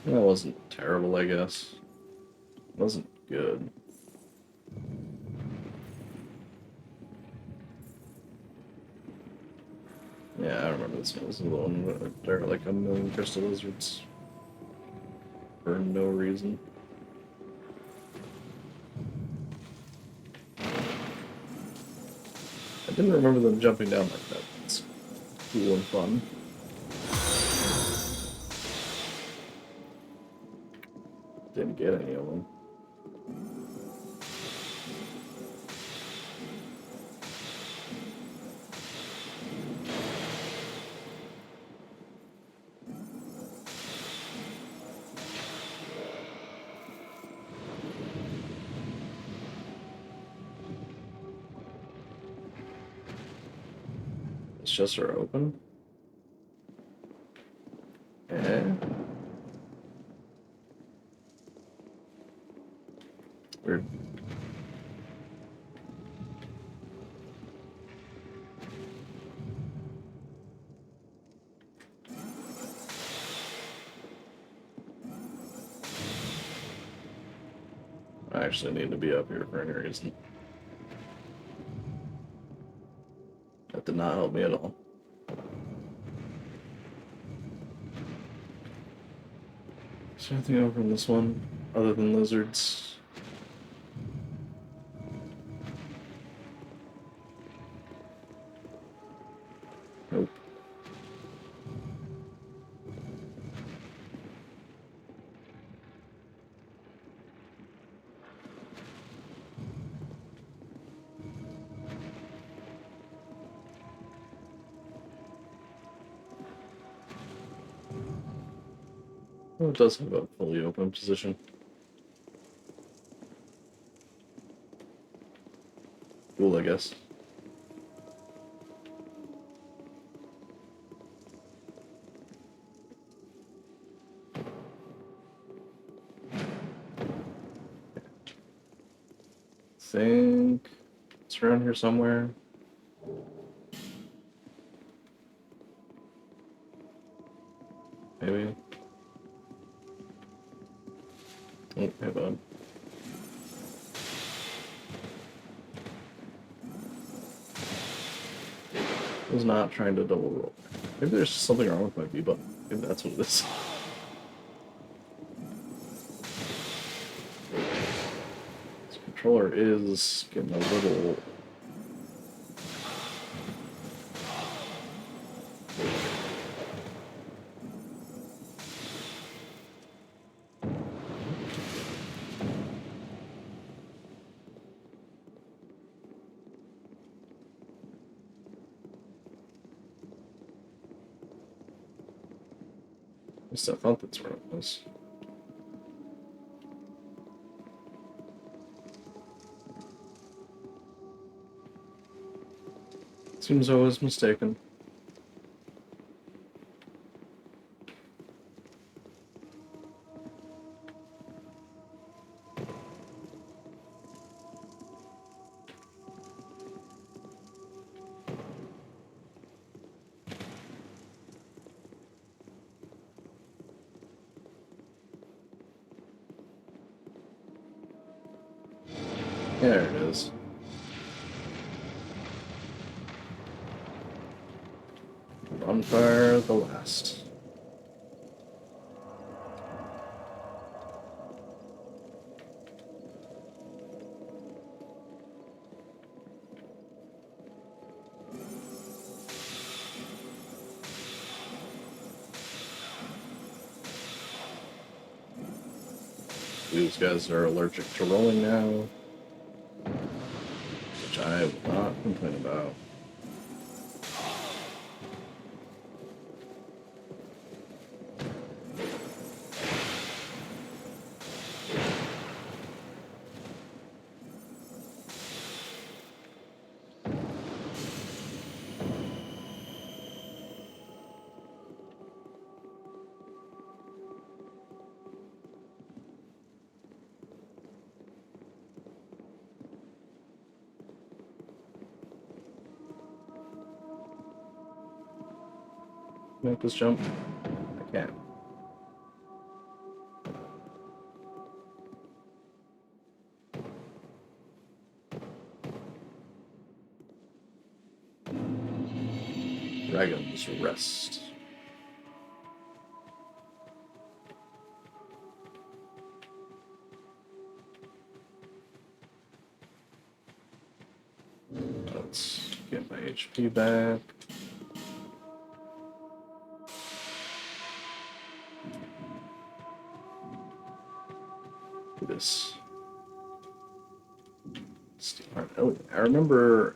S3: That wasn't terrible, I guess. It wasn't good. Yeah, I remember this one. This is the one where there are like a million crystal lizards. For no reason. I didn't remember them jumping down like that. It's cool and fun. Didn't get any of them. These chests are open. Eh? Weird. I actually need to be up here for any reason. That did not help me at all. Is there anything over in this one other than lizards? Nope. Oh, it does have a fully open position. Cool, I guess. Think it's around here somewhere. Maybe. Oh, hey, bud. I was not trying to double roll. Maybe there's something wrong with my B button. Maybe that's what it is. This controller is getting a little. At least I thought that's where it was. Seems I was mistaken. There it is. Bonfire the last. These guys are allergic to rolling now, which I will not complain about. Make this jump? I can. Dragon's Rest. Let's get my HP back. This. Oh, I remember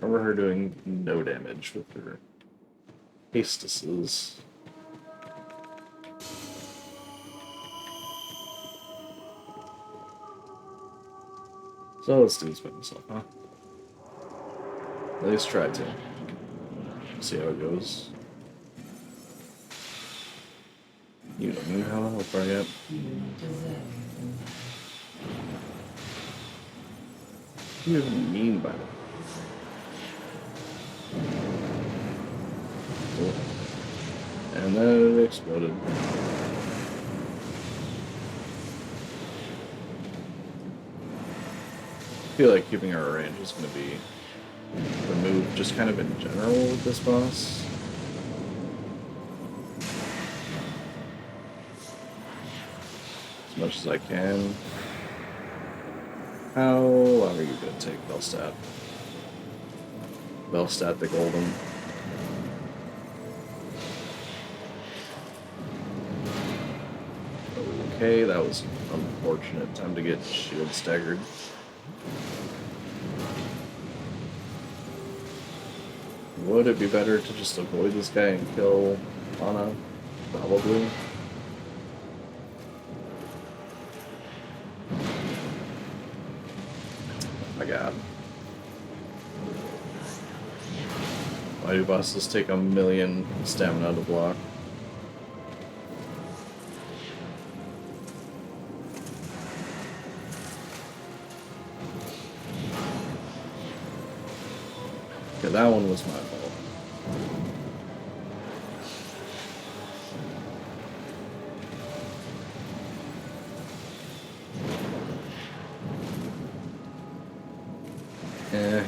S3: her doing no damage with her hastises. So let's do this by myself, huh? At least try to. See how it goes. You don't know how to help her yet. What do you even mean by that? Oh. And then it exploded. I feel like keeping our range is going to be removed just kind of in general with this boss. As much as I can. How long are you going to take, Belstat? Belstat the Golden. Okay, that was unfortunate. Time to get shield staggered. Would it be better to just avoid this guy and kill Anna? Probably. Oh my god. Why do bosses take a million stamina to block? Okay, that one was my fault.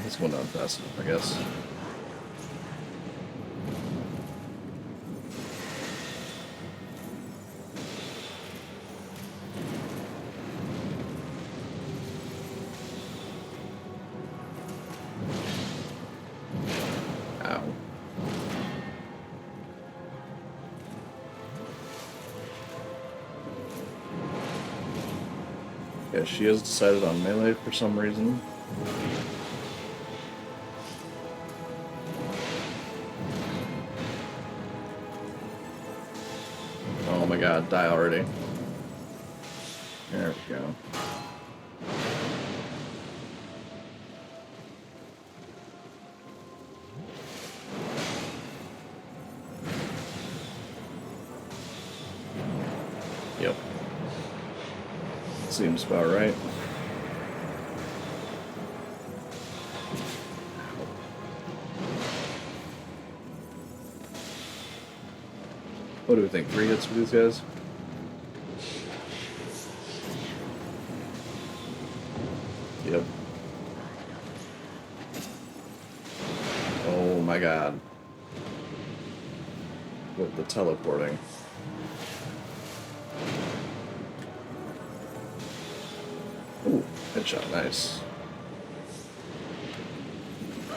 S3: He's going down fast enough, I guess. Ow. Yeah, she has decided on melee for some reason. Oh my god, die already. There we go. Yep. Seems about right. What do we think? 3 hits for these guys? Yep. Oh my god. With the teleporting. Ooh, headshot, nice. I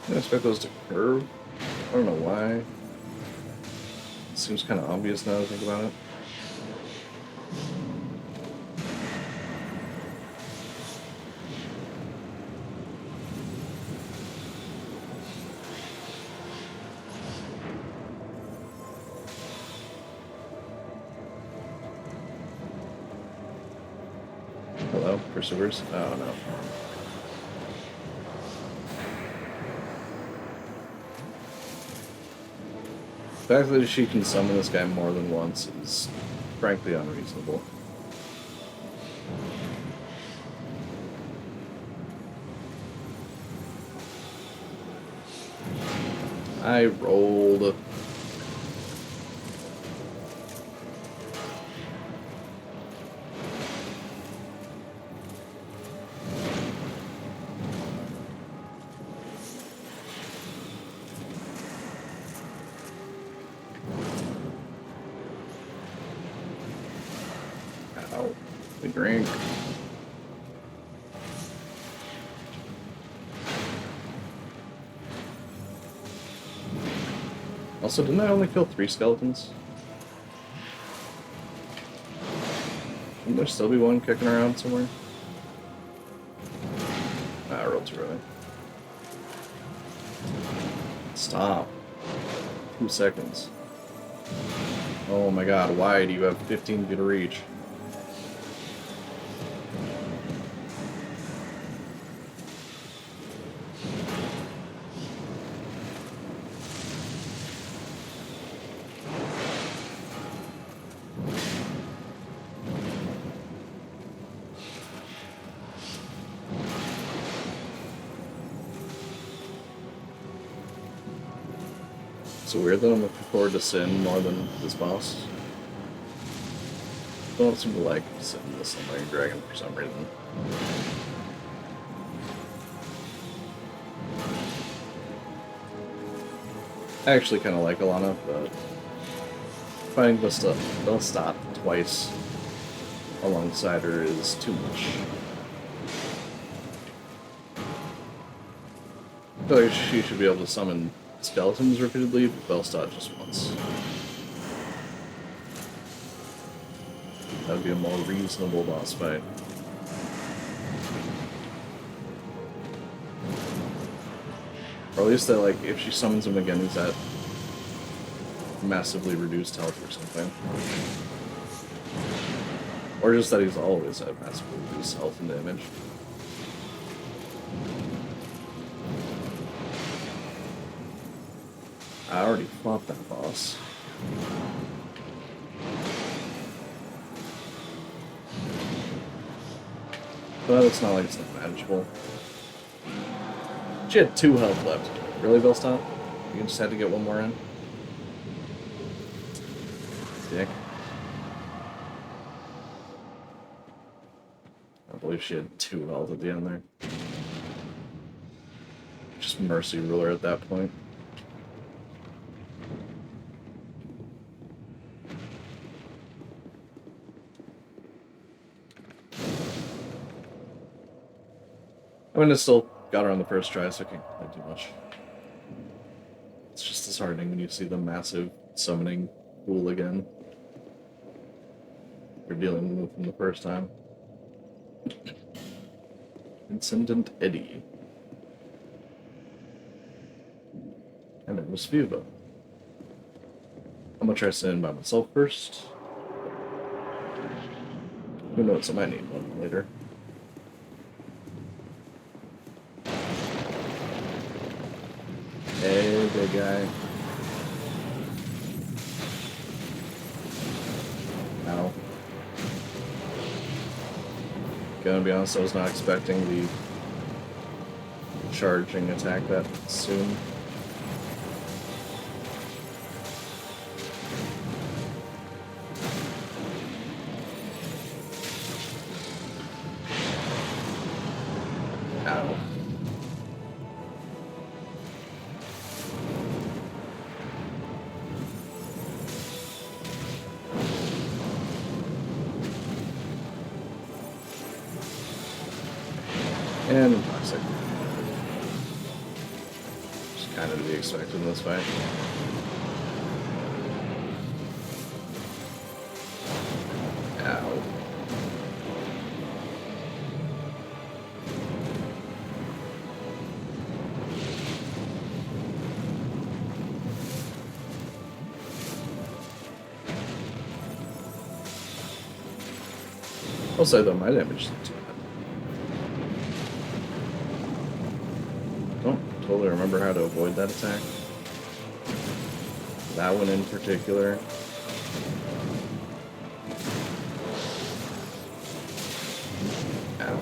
S3: didn't expect those to curve. I don't know why. It seems kind of obvious now to think about it. Hello, pursuers? Oh no. The fact that she can summon this guy more than once is frankly unreasonable. I rolled. Ow. The drink. Also, didn't I only kill 3 skeletons? Shouldn't there still be one kicking around somewhere? Ah, I rolled too early. Stop. 2 seconds. Oh my god, why do you have 15 feet of reach? It's weird that I'm looking forward to Sin more than this boss. I don't seem to like Sin the Sunlight Dragon for some reason. I actually kind of like Alana, but fighting Belstadt twice alongside her is too much. I feel like she should be able to summon skeletons repeatedly, but Belstadt just once. That would be a more reasonable boss fight. Or at least that, like, if she summons him again, he's at massively reduced health or something. Or just that he's always at massively reduced health and damage. I already fought that boss. But it's not like it's not manageable. She had 2 health left. Really, Belstadt? You just had to get one more in? Dick. I believe she had 2 health at the end there. Just Mercy Ruler at that point. I mean, it still got her on the first try, so I can't complain too much. It's just disheartening when you see the massive summoning pool again. We're dealing with from the first time. Incident Eddie. And it was Fuba. I'm gonna try Sin by myself first. Who knows, I might need one later. Hey, big guy. Ow. Gonna be honest, I was not expecting the charging attack that soon. Ow. And toxic. Just kind of to be expected in this fight. Ow. I'll say though, my damage isn't too bad. Don't totally remember how to avoid that attack. That one in particular. Ow.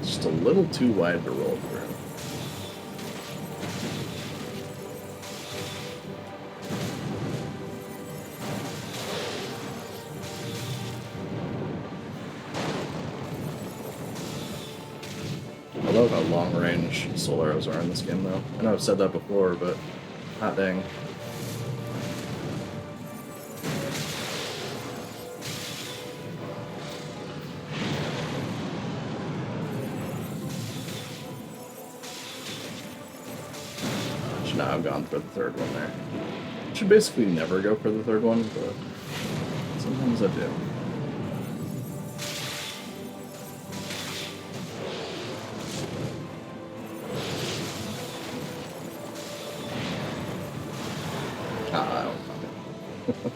S3: Just a little too wide to roll through. I love how long range soul arrows are in this game though. I know I've said that before, but hot dang. Should not have gone for the third one there. Should basically never go for the third one, but sometimes I do. Ah, I don't know.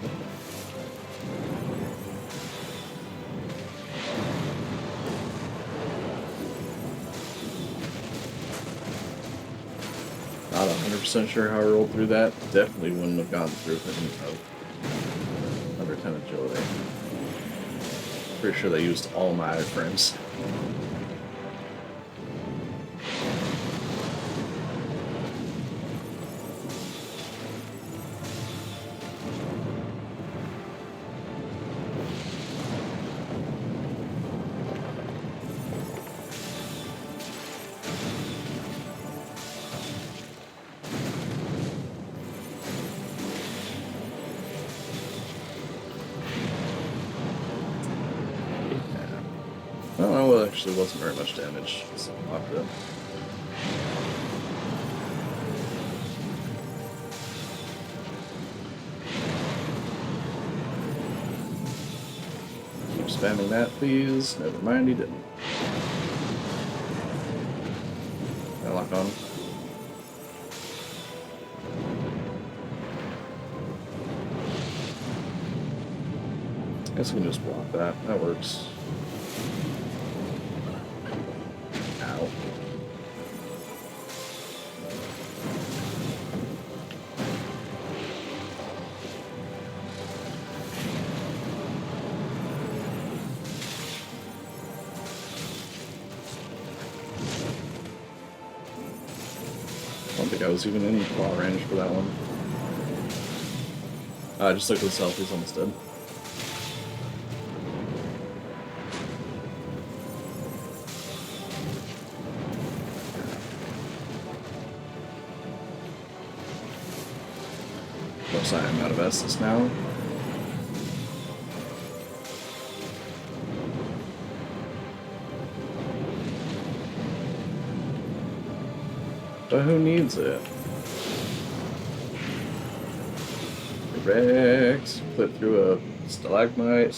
S3: Not 100% sure how I rolled through that. Definitely wouldn't have gotten through if I didn't have under 10 agility. Pretty sure they used all my iframes. Well, it actually wasn't very much damage, so I popped it. Keep spamming that, please. Never mind, he didn't. Can I lock on? I guess we can just block that. That works. Ow. I don't think I was even in claw range for that one. I just looked at the selfies, almost dead. Looks like I'm out of Estus now. But who needs it? Rex, flip through a stalactite.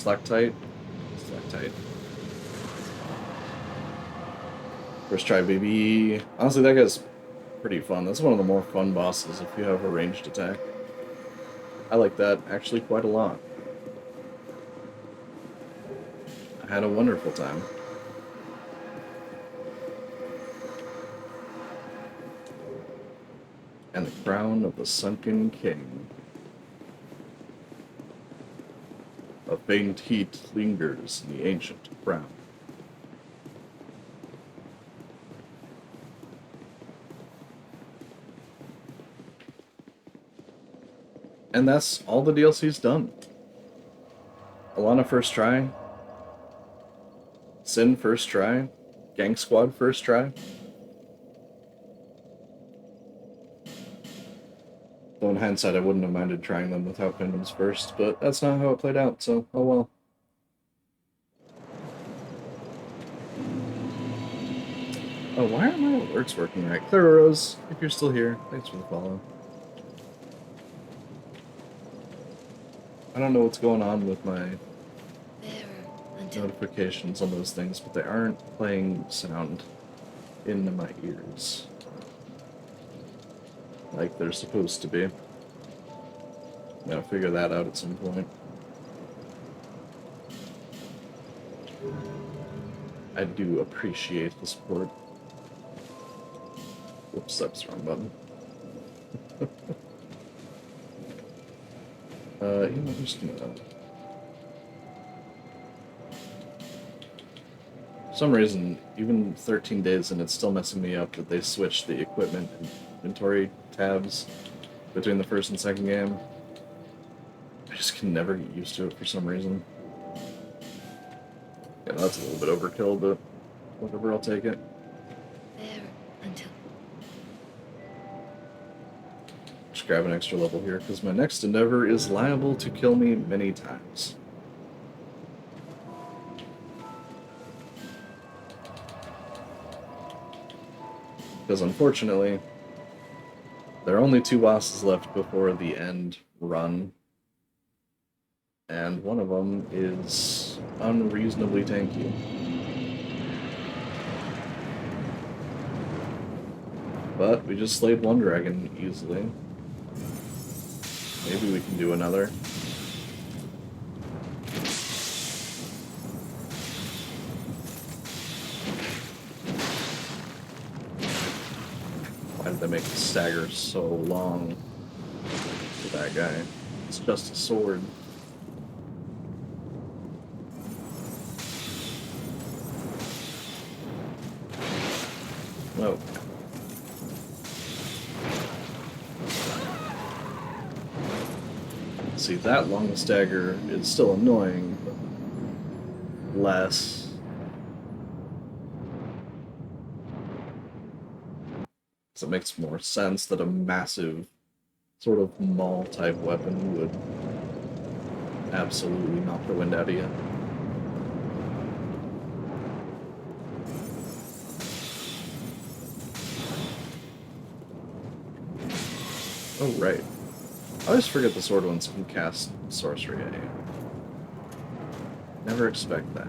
S3: First try, baby. Honestly, that guy's pretty fun. That's one of the more fun bosses if you have a ranged attack. I like that actually quite a lot. I had a wonderful time. And the crown of the Sunken King. A faint heat lingers in the ancient crown. And that's all the DLC's done. Alana first try. Sin first try. Gang Squad first try. Though in hindsight, I wouldn't have minded trying them without Kingdoms first, but that's not how it played out, so oh well. Oh, why aren't my alerts working right? Clara Rose, if you're still here, thanks for the follow. I don't know what's going on with my notifications on those things, but they aren't playing sound in my ears like they're supposed to be. I'm gonna figure that out at some point. I do appreciate the support. Whoops, that's the wrong button. You know, just gonna... For some reason, even 13 days and it's still messing me up that they switched the equipment and inventory tabs between the first and second game. I just can never get used to it for some reason. Yeah, that's a little bit overkill, but whatever, I'll take it.
S2: There until
S3: Just grab an extra level here, because my next endeavor is liable to kill me many times. Because unfortunately, there are only 2 bosses left before the end run. And one of them is unreasonably tanky. But we just slayed one dragon easily. Maybe we can do another. Why did they make the stagger so long for that guy. It's just a sword. Oh. See, that long stagger is still annoying, but less. So it makes more sense that a massive sort of maul type weapon would absolutely knock the wind out of you. Oh, right. I always forget the sword ones can cast sorcery at you. Never expect that.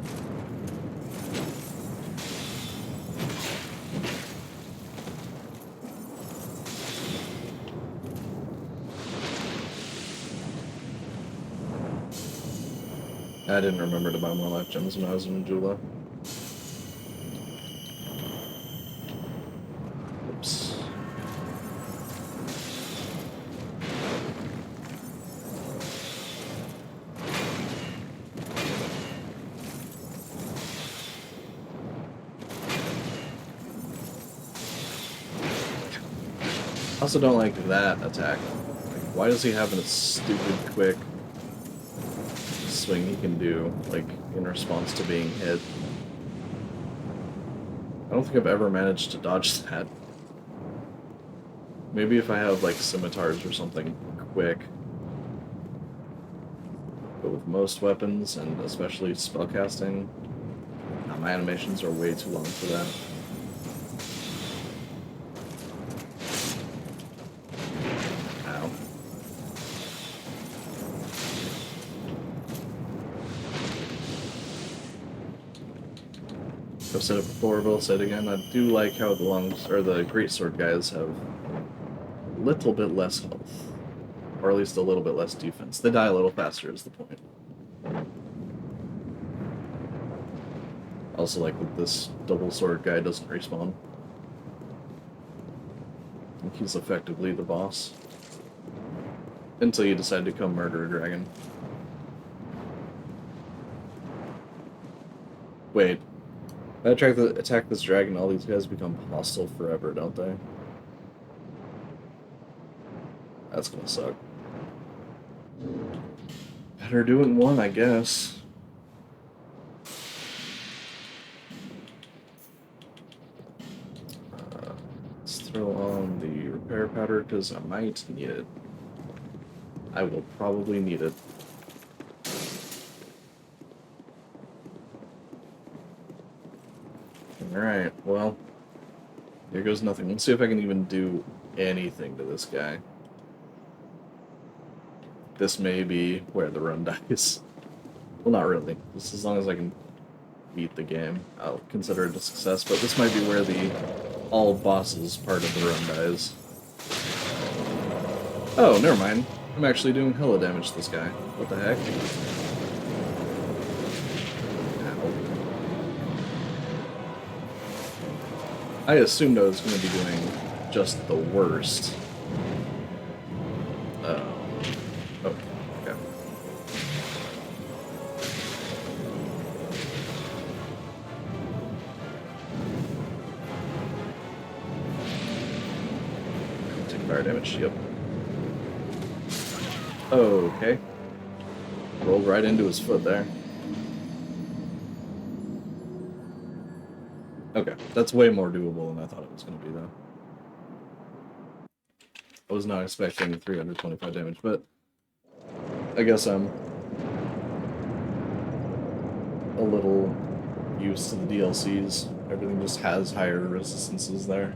S3: I didn't remember to buy more life gems when I was in Majula. Oops. I also don't like that attack. Like, why does he have a stupid quick swing he can do, like, in response to being hit? I don't think I've ever managed to dodge that. Maybe if I have, like, scimitars or something quick. But with most weapons, and especially spellcasting, my animations are way too long for that. Ow. I've said it before, but I'll say it again. I do like how the the greatsword guys have a little bit less health, or at least a little bit less defense. They die a little faster, is the point. Also, like that this double sword guy doesn't respawn. I think he's effectively the boss until you decide to come murder a dragon. Wait. If I attack this dragon, all these guys become hostile forever, don't they? That's gonna suck. Better doing one, I guess. Let's throw on the repair powder, because I might need it. I will probably need it. Alright, well, here goes nothing. Let's see if I can even do anything to this guy. This may be where the run dies. Well, not really. Just as long as I can beat the game, I'll consider it a success, but this might be where the all bosses part of the run dies. Oh, never mind. I'm actually doing hella damage to this guy. What the heck? I assumed I was going to be doing just the worst. Oh, okay. Take fire damage, yep. Okay. Rolled right into his foot there. Okay, that's way more doable than I thought it was going to be, though. I was not expecting 325 damage, but I guess I'm a little used to the DLCs. Everything just has higher resistances there.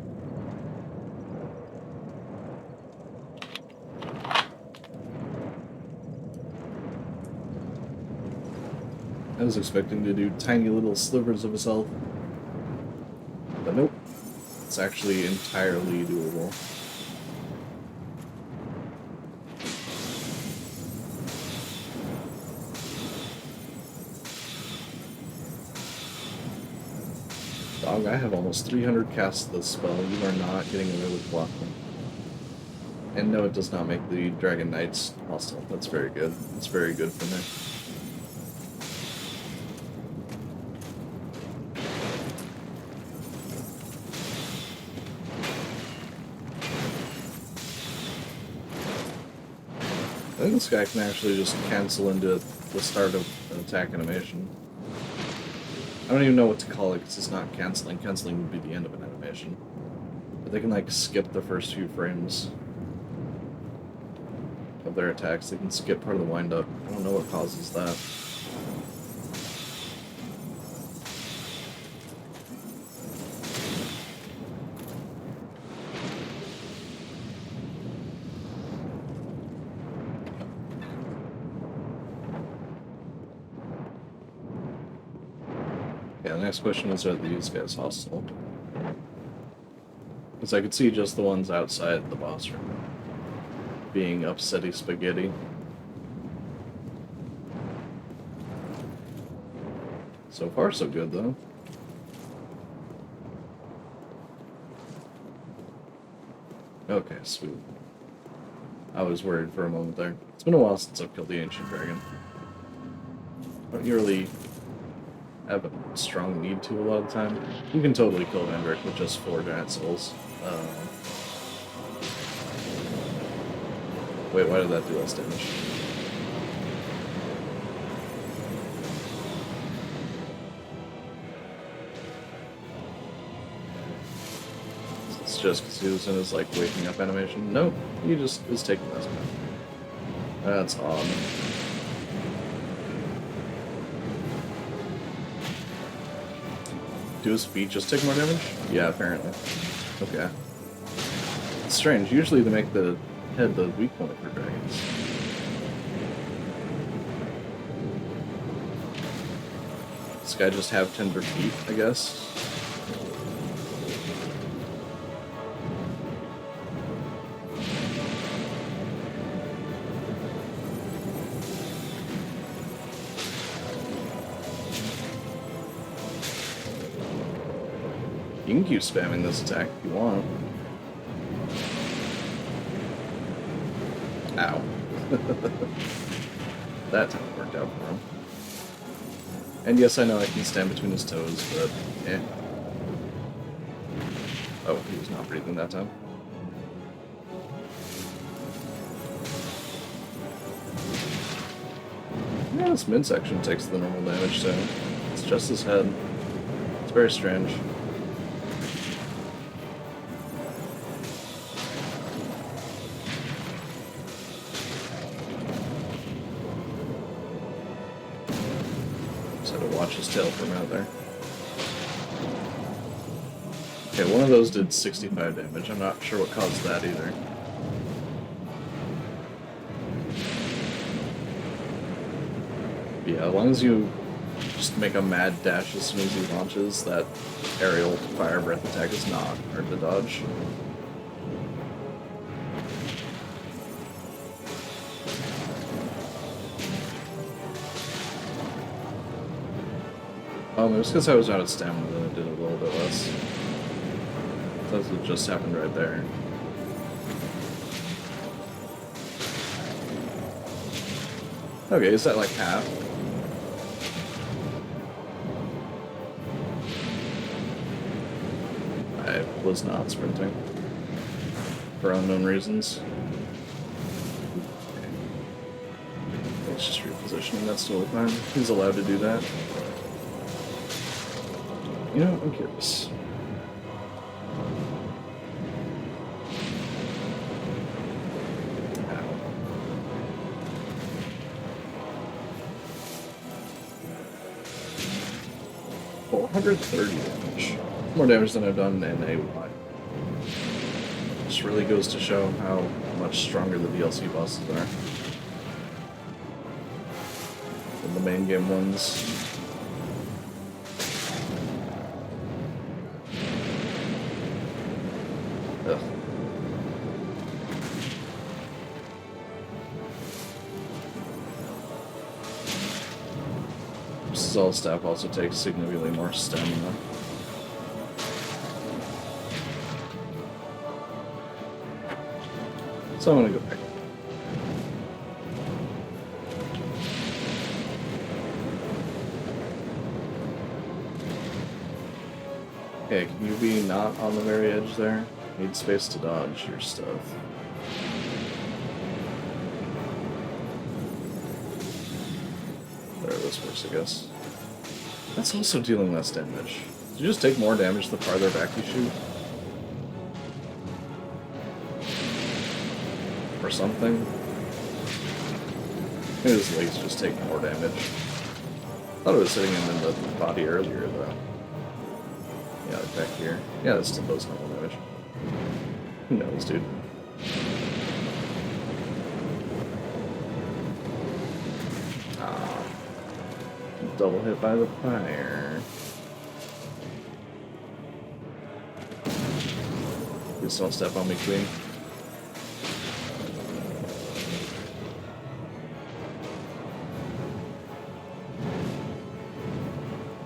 S3: I was expecting to do tiny little slivers of his health. But nope, it's actually entirely doable. Dog, I have almost 300 casts of this spell. You are not getting away with blocking. And no, it does not make the Dragon Knights hostile. That's very good. It's very good for me. I think this guy can actually just cancel into the start of an attack animation. I don't even know what to call it because it's not canceling. Canceling would be the end of an animation. But they can like skip the first few frames of their attacks. They can skip part of the wind up. I don't know what causes that. Yeah, the next question is, are these guys hostile? Because I could see just the ones outside the boss room being upsetty spaghetti. So far, so good, though. Okay, sweet. I was worried for a moment there. It's been a while since I've killed the Ancient Dragon. I don't really have a strong need to a lot of the time. You can totally kill Vendrick with just 4 giant souls. Wait, why did that do less damage? It's just because he was in his, like, waking up animation? Nope, he just is taking this one. That's odd. Do his feet just take more damage? Yeah, apparently. Okay. It's strange. Usually they make the head the weak point for dragons. This guy just have tender feet, I guess. You can keep spamming this attack if you want. Ow. That time it worked out for him. And yes, I know I can stand between his toes, but eh. Oh, he was not breathing that time. Yeah, this midsection takes the normal damage, so it's just his head. It's very strange. Watch his tail for a minute there. Okay, one of those did 65 damage. I'm not sure what caused that either. Yeah, as long as you just make a mad dash as soon as he launches, that aerial fire breath attack is not hard to dodge. It was because I was out of stamina that it did a little bit less. That's what just happened right there. Okay, is that like half? I was not sprinting. For unknown reasons. Okay. It's just repositioning, that's totally fine. He's allowed to do that. You know, I'm curious. Ow. $430 damage. More damage than I've done in a while. Just really goes to show how much stronger the DLC bosses are than the main game ones. Ugh. All staff also takes significantly more stamina. So I'm gonna go back. Okay, can you be not on the very edge there? Need space to dodge your stuff. There, this works, I guess. That's also dealing less damage. Did you just take more damage the farther back you shoot? Or something? Maybe his legs just take more damage. I thought it was hitting him in the body earlier, though. Yeah, like back here. Yeah, that still does normal damage. Who knows, dude? Ah. Double hit by the fire. Please don't step on me, queen.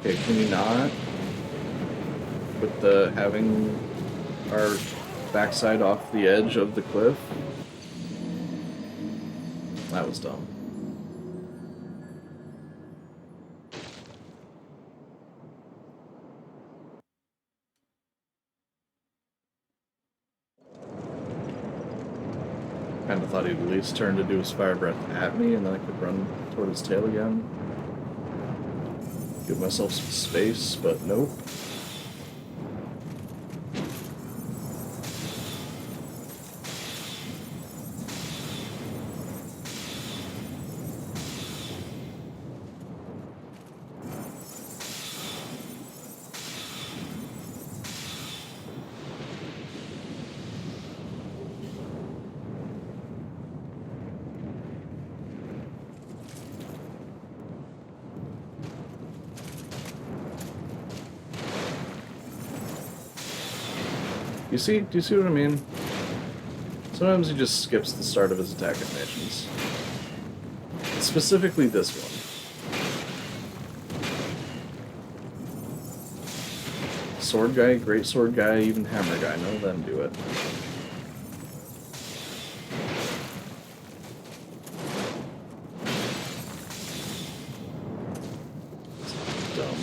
S3: Okay, can you not? With the having our backside off the edge of the cliff? That was dumb. Kinda thought he'd at least turn to do his fire breath at me and then I could run toward his tail again. Give myself some space, but nope. Do you see what I mean? Sometimes he just skips the start of his attack animations. Specifically this one. Sword guy, great sword guy, even hammer guy, none of them do it. It's dumb.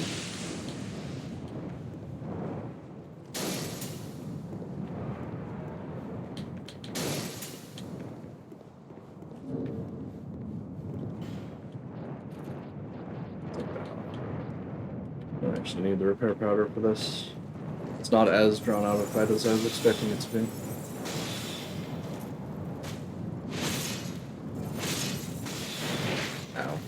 S3: Don't actually need the repair powder for this. It's not as drawn out a fight as I was expecting it to be. Ow.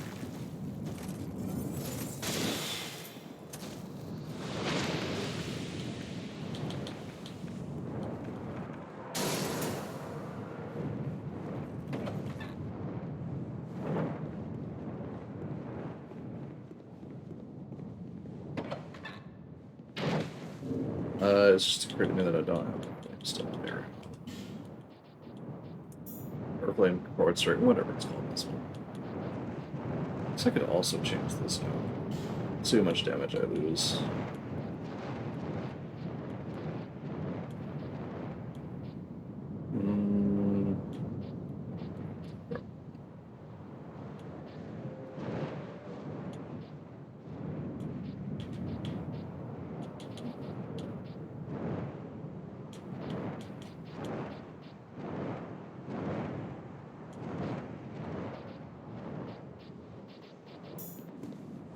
S3: It's just occurred to me that I don't have flame stuff there. Or flame forward strike, whatever it's called, this one. Guess I could also change this now. See how much damage I lose.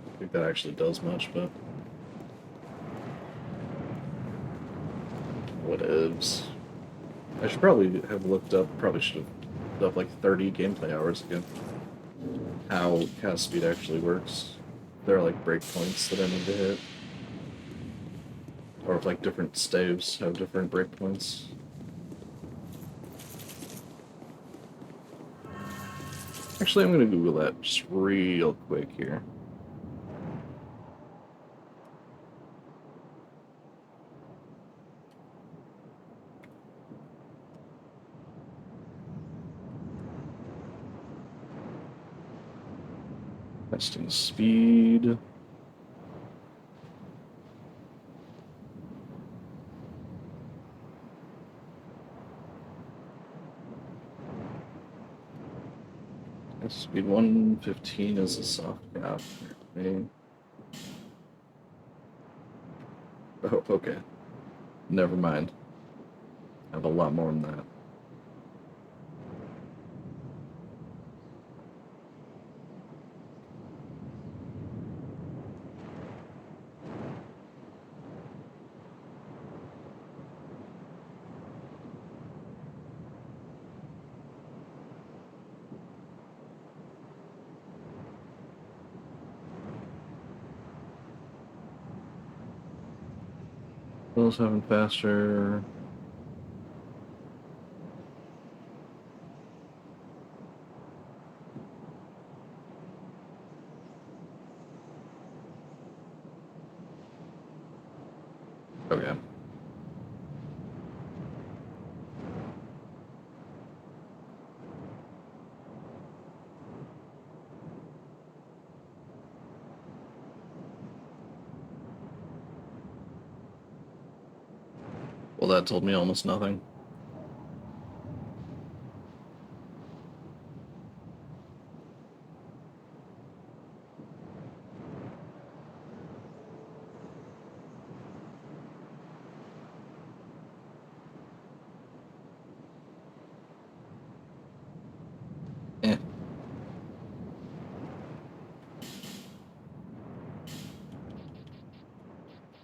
S3: I think that actually does much, but whatevs. I should probably have looked up, probably should have looked up like 30 gameplay hours ago. How cast speed actually works. There are like breakpoints that I need to hit. Or if like different staves have different breakpoints. Actually, I'm gonna Google that just real quick here. Testing speed. Speed 115 is a soft cap. Apparently. Oh, okay. Never mind. I have a lot more than that. Wheels having faster. Okay. Well, that told me almost nothing. Eh.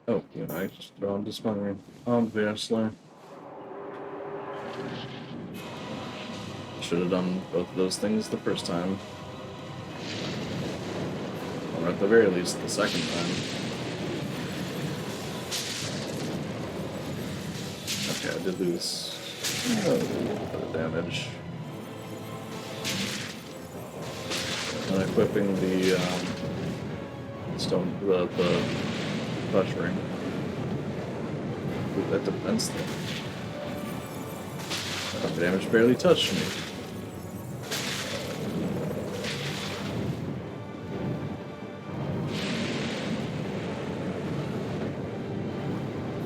S3: Oh, yeah, I just throw on discovery. Obviously. Should have done both of those things the first time. Or at the very least, the second time. Okay, I did lose a little bit of damage. And equipping the the touch ring. Ooh, that defense thing. The damage barely touched me.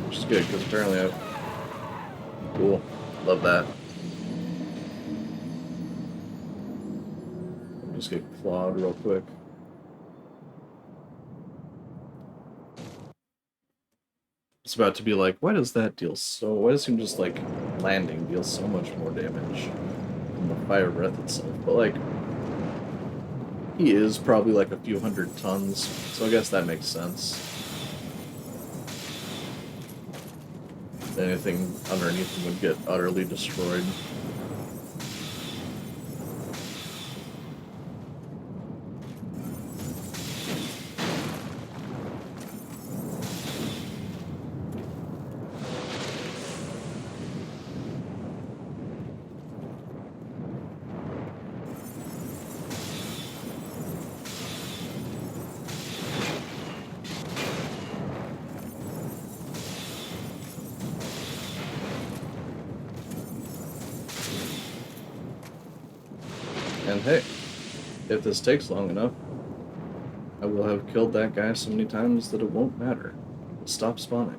S3: Which is good, because apparently I've... Cool. Love that. Just get clawed real quick. It's about to be like, why does that deal so... Why does him just, like, landing deal so much more damage than the fire breath itself? But, like, he is probably, like, a few hundred tons, so I guess that makes sense. Anything underneath him would get utterly destroyed. And hey, if this takes long enough, I will have killed that guy so many times that it won't matter. It'll stop spawning.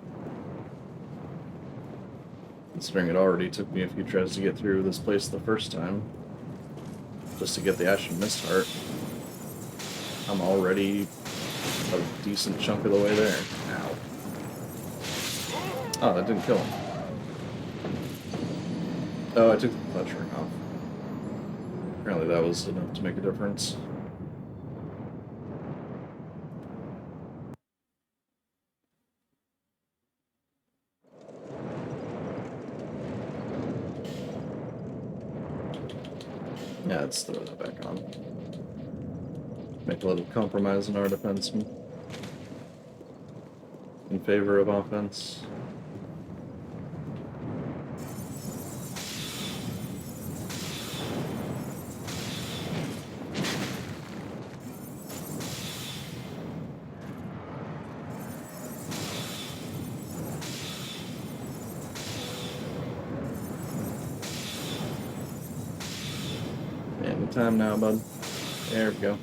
S3: Considering it already took me a few tries to get through this place the first time, just to get the Ashen Mist Heart, I'm already a decent chunk of the way there. Ow. Oh, that didn't kill him. Oh, I took the clutch ring off. Apparently that was enough to make a difference. Yeah, let's throw that back on. Make a little compromise in our defense in favor of offense. Time now, bud. There we go.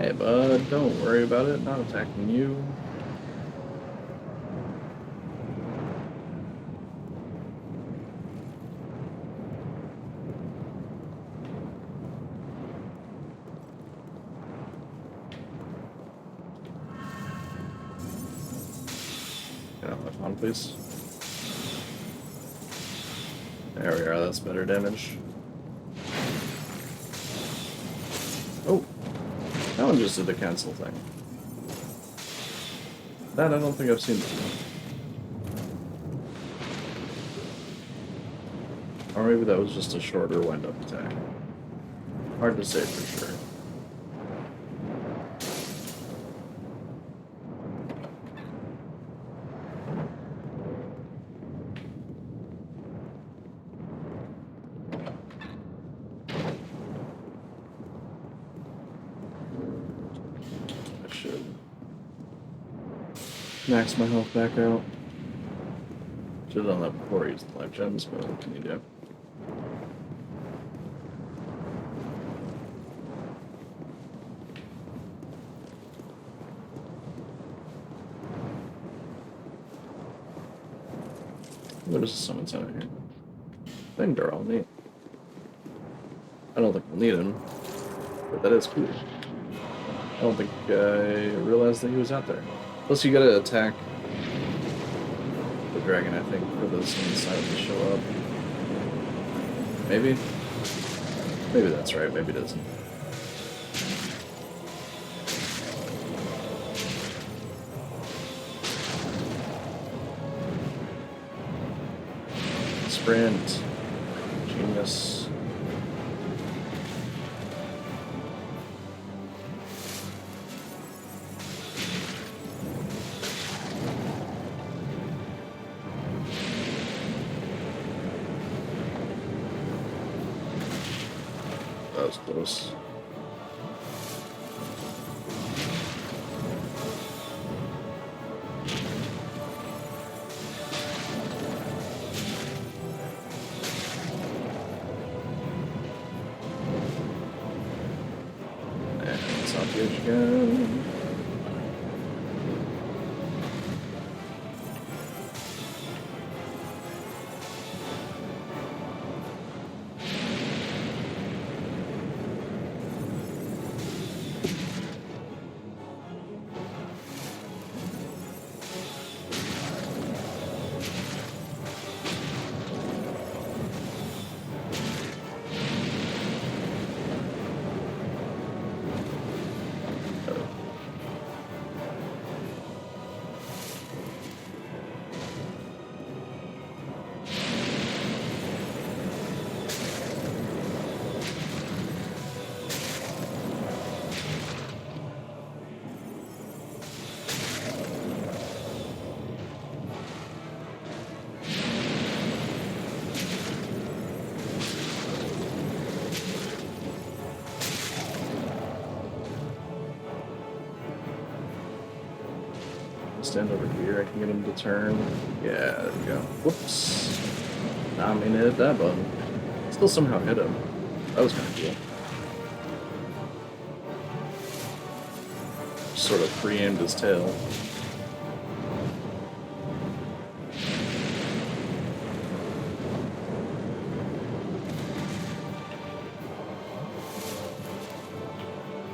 S3: Hey, bud, don't worry about it. Not attacking you. Get off my phone, please. There we are. That's better damage. Oh, that one just did the cancel thing. That I don't think I've seen before. Or maybe that was just a shorter wind-up attack. Hard to say for sure. I should max my health back out. Should have done that before I used the life gems, but what can you do? What is the summon center here? I think they're all neat. I don't think we'll need him, but that is cool. I don't think I realized that he was out there. Plus, you gotta attack the dragon, I think, for the summon side to show up. Maybe? Maybe that's right, maybe it isn't. Sprint. Genius. That was close. Again. Stand over here, I can get him to turn. Yeah, there we go. Whoops. I mean, hit that button. Still somehow hit him. That was kind of cool. Sort of pre-aimed his tail.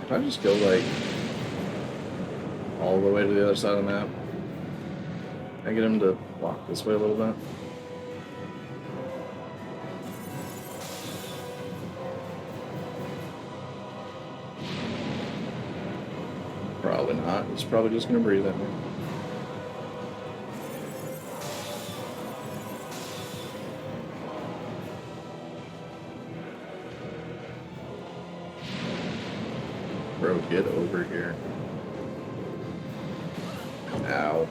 S3: If I just go, like, all the way to the other side of the map, I get him to walk this way a little bit. Probably not. He's probably just gonna breathe at me. Bro, get over here. Ow.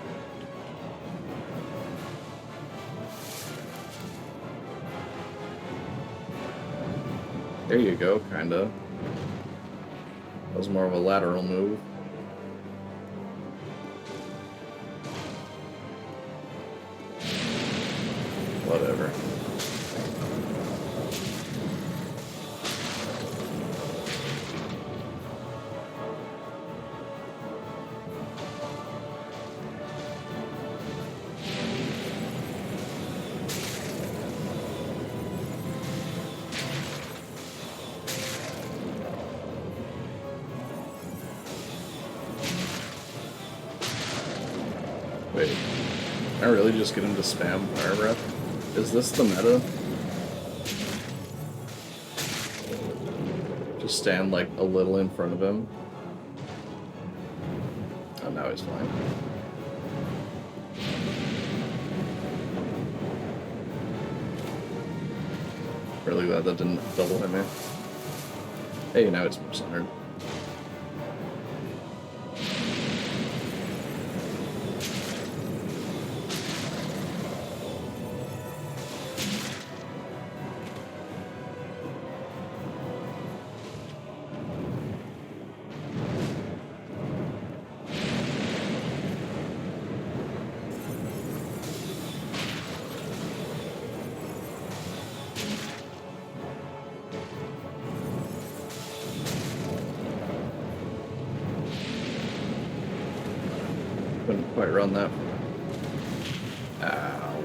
S3: There you go, kinda. That was more of a lateral move. Whatever. Wait, can I really just get him to spam Fire Breath? Is this the meta? Just stand like a little in front of him. Oh, now he's fine. Really glad that didn't double hit me. Hey, now it's more centered. Couldn't quite run that. Ow.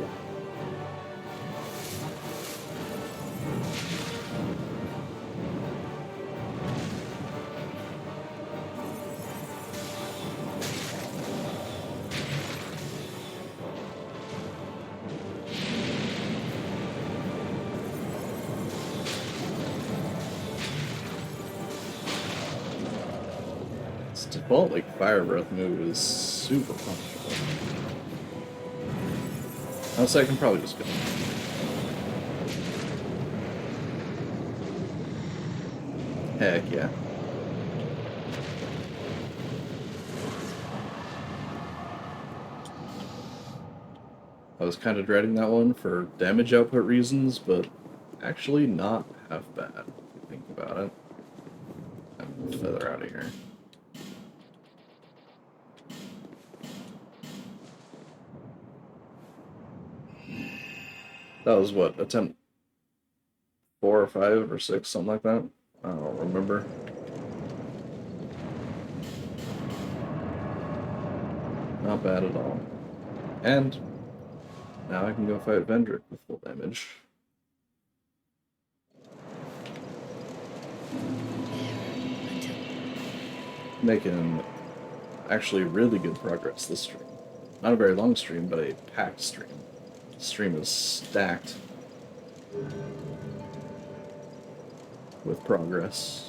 S3: Its default like Fire Breath move is super punishable. Honestly, I can probably just go. Heck yeah. I was kind of dreading that one for damage output reasons, but actually not half bad if you think about it. I'm feather out of here. That was what, attempt 4 or 5 or 6, something like that? I don't remember. Not bad at all. And now I can go fight Vendrick with full damage.
S2: There until
S3: Making actually really good progress this stream. Not a very long stream, but a packed stream. The stream is stacked with progress.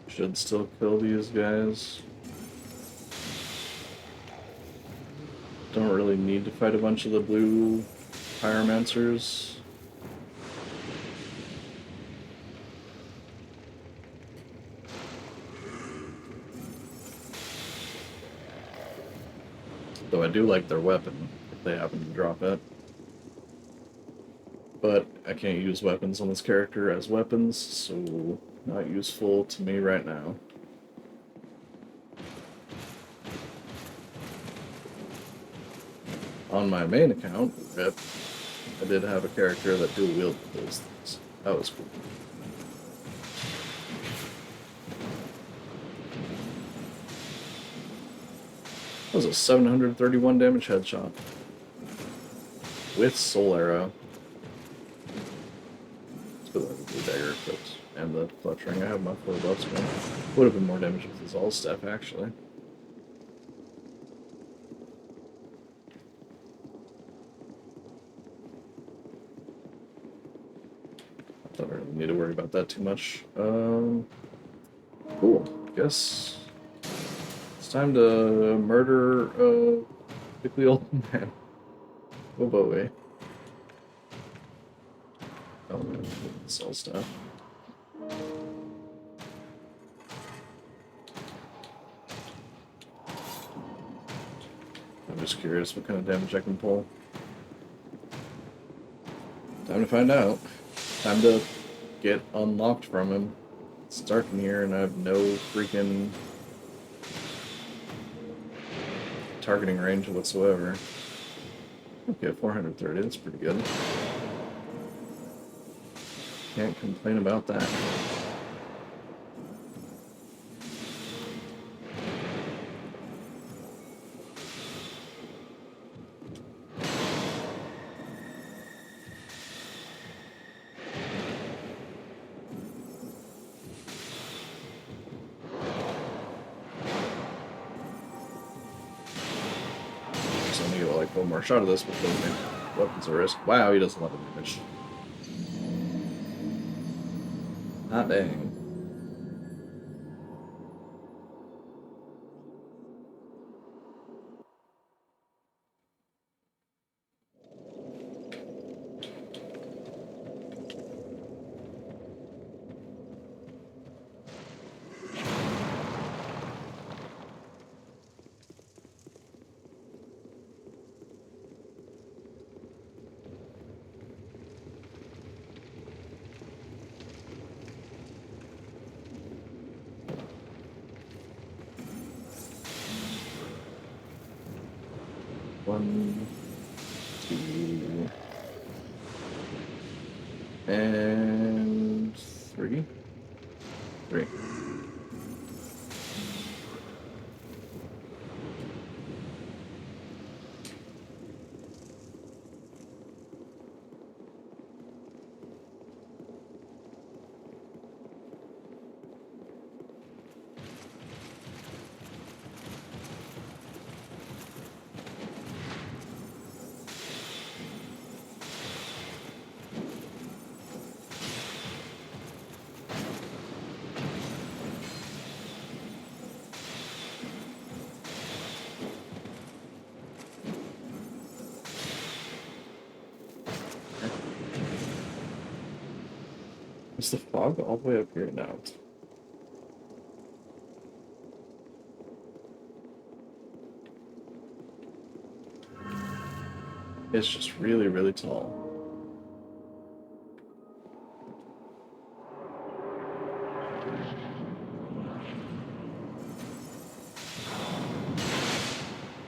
S3: Should still kill these guys. Don't really need to fight a bunch of the blue pyromancers. Though I do like their weapon, if they happen to drop it. But I can't use weapons on this character as weapons, so not useful to me right now. On my main account, RIP, I did have a character that dual wielded those things. That was cool. That was a 731 damage headshot. With Soul Arrow. Let's put that with the dagger equipped. And the clutch ring. I have my 4 buffs going. Would have been more damage with his all staff, actually. Don't really need to worry about that too much. Cool. Guess it's time to murder a particularly old man. Oh boy. Oh man, it's all stuff. I'm just curious what kind of damage I can pull. Time to find out. Time to get unlocked from him. It's dark in here and I have no freaking targeting range whatsoever. Okay, 430, that's pretty good. Can't complain about that. So I'm gonna get like one more shot of this before my weapons are risk. Wow, he does a lot of damage. Hot dang. One, two, and three. Three. Is the fog all the way up here now? It's just really, really tall.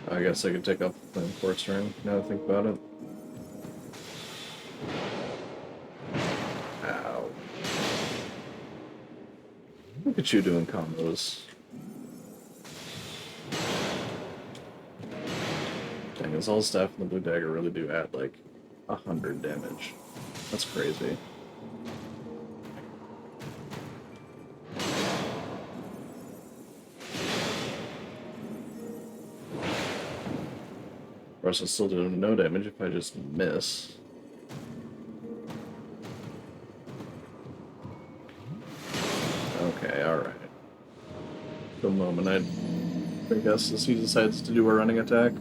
S3: I guess I could take off the flame quartz ring now that I think about it. Ow. Look at you doing combos. Dang, this all staff and the blue dagger really do add like 100 damage. That's crazy. Of course, I still do no damage if I just miss. Okay, alright. The moment I guess as he decides to do a running attack.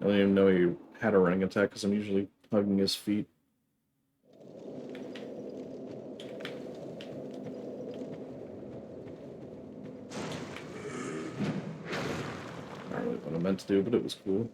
S3: I don't even know he had a running attack because I'm usually hugging his feet. Not really what I meant to do, but it was cool.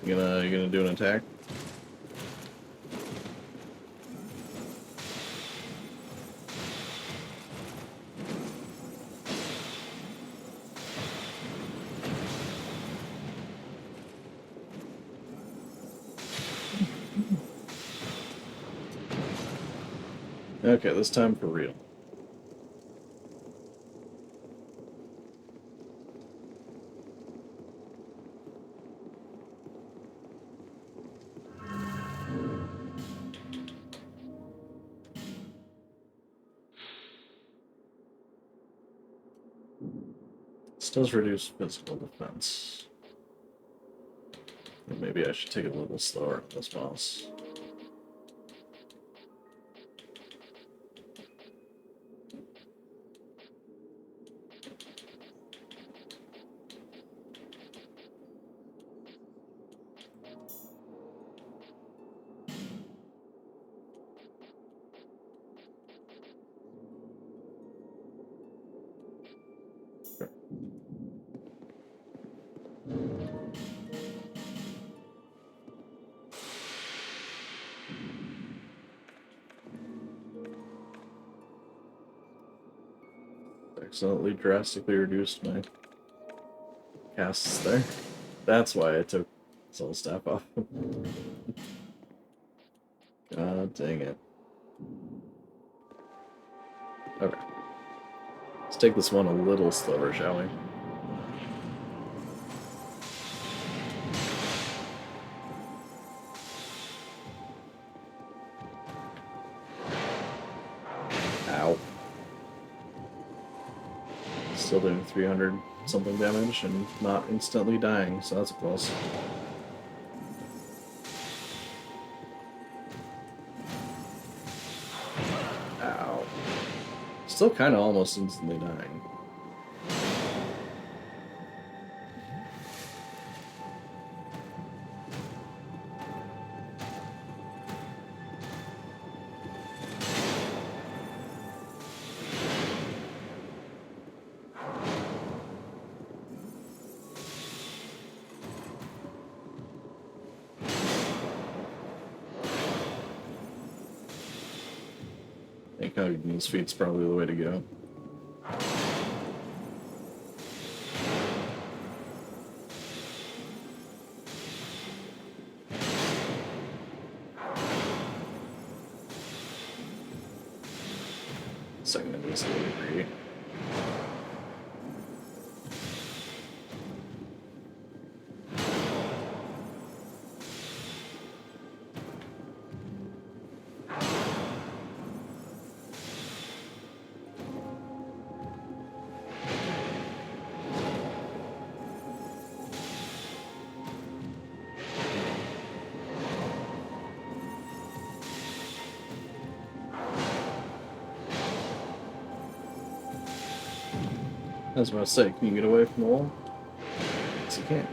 S3: You gonna do an attack? Okay, this time for real. This does reduce physical defense. Maybe I should take it a little slower on this boss. Accidentally drastically reduced my casts there. That's why I took soul staff off. God dang it. Okay. Let's take this one a little slower, shall we? Ow. Still doing 300 something damage and not instantly dying, so that's a plus. Ow. Still kind of almost instantly dying. I think hugging these feet's probably the way to go. Second in this degree. I was about to say, can you get away from the wall? Yes, you can.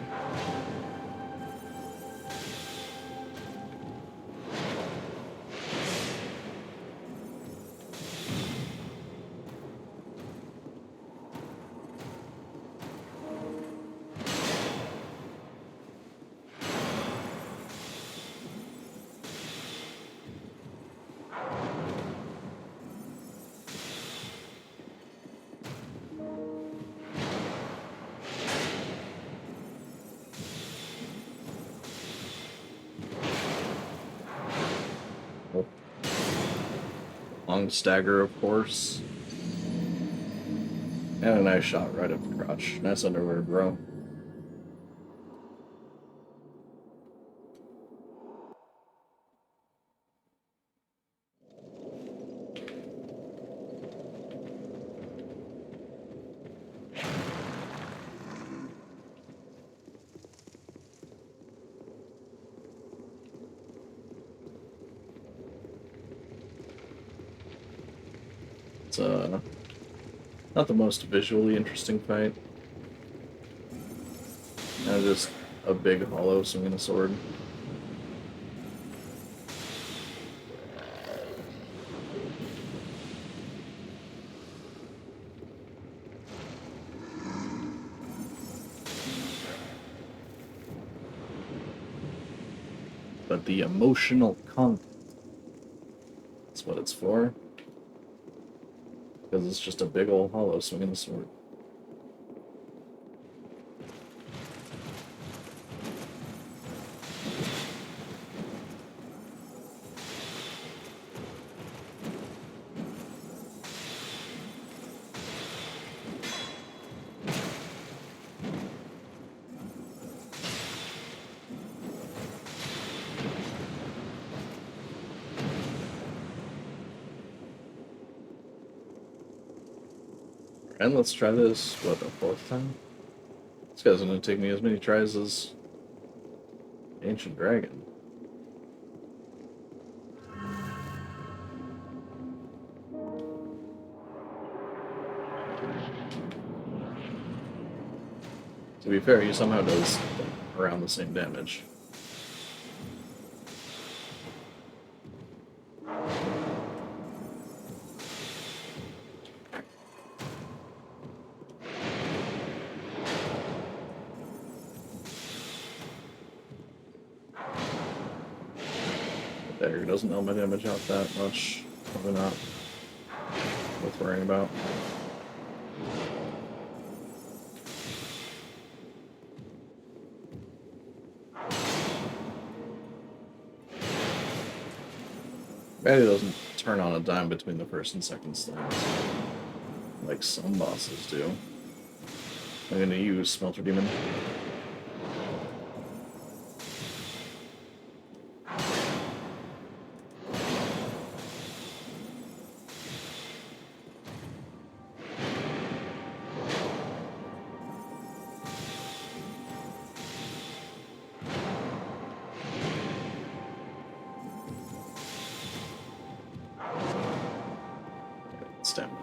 S3: Long stagger, of course. And a nice shot right up the crotch. Nice underwear, bro. It's not the most visually interesting fight. Just a big hollow swinging a sword. But the emotional content, that's what it's for. Because it's just a big old hollow swinging the sword. And let's try this, what, a fourth time? guy's gonna take me as many tries as Ancient Dragon. To be fair, he somehow does around the same damage. Dagger doesn't know my damage out that much. Probably not worth worrying about. Maybe it doesn't turn on a dime between the first and second slams, like some bosses do. I'm gonna use Smelter Demon. Stamina.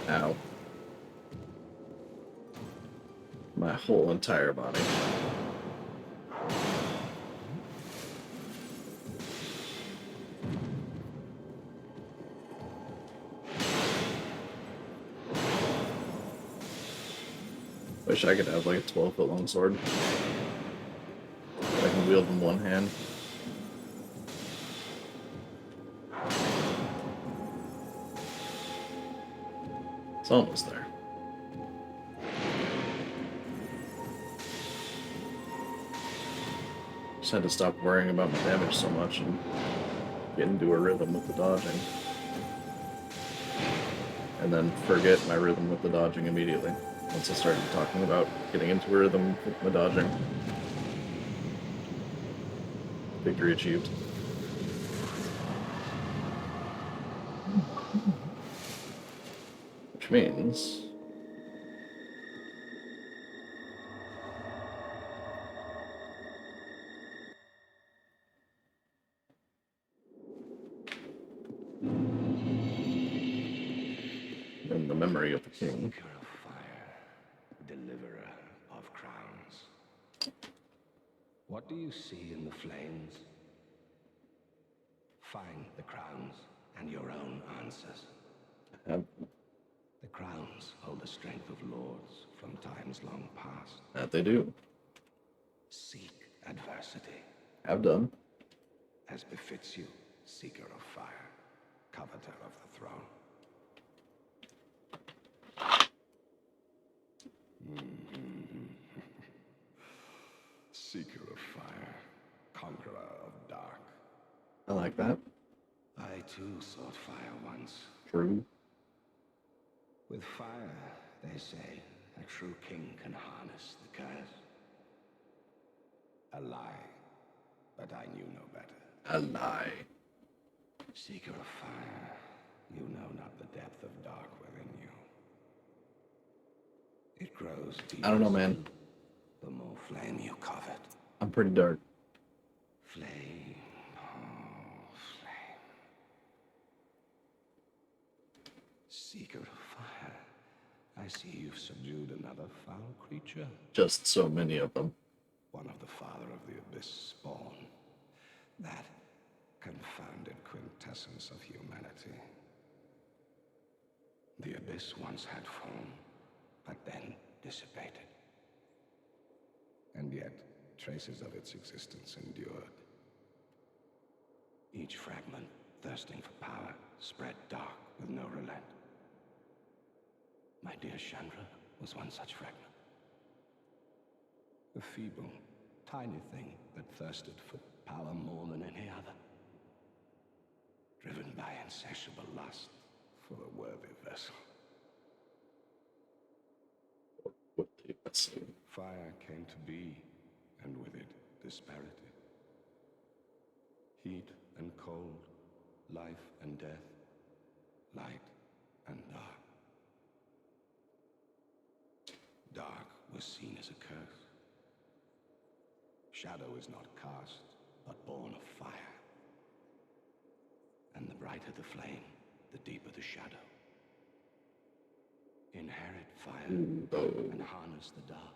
S3: Ow. My whole entire body. Wish I could have like a 12-foot long sword. I can wield in one hand. It's almost there. Just had to stop worrying about my damage so much and get into a rhythm with the dodging. And then forget my rhythm with the dodging immediately. Once I started talking about getting into a rhythm with my dodging. Victory achieved. Which means... in the memory of the king.
S4: Seeker of fire, deliverer of crowns. What do you see in the flames? Find the crowns and your own answers. The crowns hold the strength of lords from times long past.
S3: That they do.
S4: Seek adversity,
S3: Have done.
S4: as befits you, seeker of fire, coveter of the throne. Seeker of fire, conqueror of dark.
S3: I like that.
S4: I too sought fire once.
S3: True.
S4: With fire, they say, a true king can harness the curse. A lie, but I knew no better.
S3: A lie.
S4: Seeker of fire, you know not the depth of dark within you. It grows deeper.
S3: I don't know, man.
S4: The more flame you covet.
S3: I'm pretty dark.
S4: Flame, oh, flame. Seeker of fire, I see you've subdued another foul creature.
S3: Just so many of them.
S4: One of the father of the abyss spawn. That confounded quintessence of humanity. The abyss once had form, but then dissipated. And yet, traces of its existence endured. Each fragment, thirsting for power, spread dark with no relent. My dear Chandra was one such fragment. A feeble, tiny thing that thirsted for power more than any other. Driven by insatiable lust for a worthy vessel.
S3: What the vessel?
S4: Fire came to be, and with it, disparity. Heat and cold, life and death, light and dark. Dark was seen as a curse. Shadow is not cast, but born of fire. And the brighter the flame, the deeper the shadow. Inherit fire and harness the dark.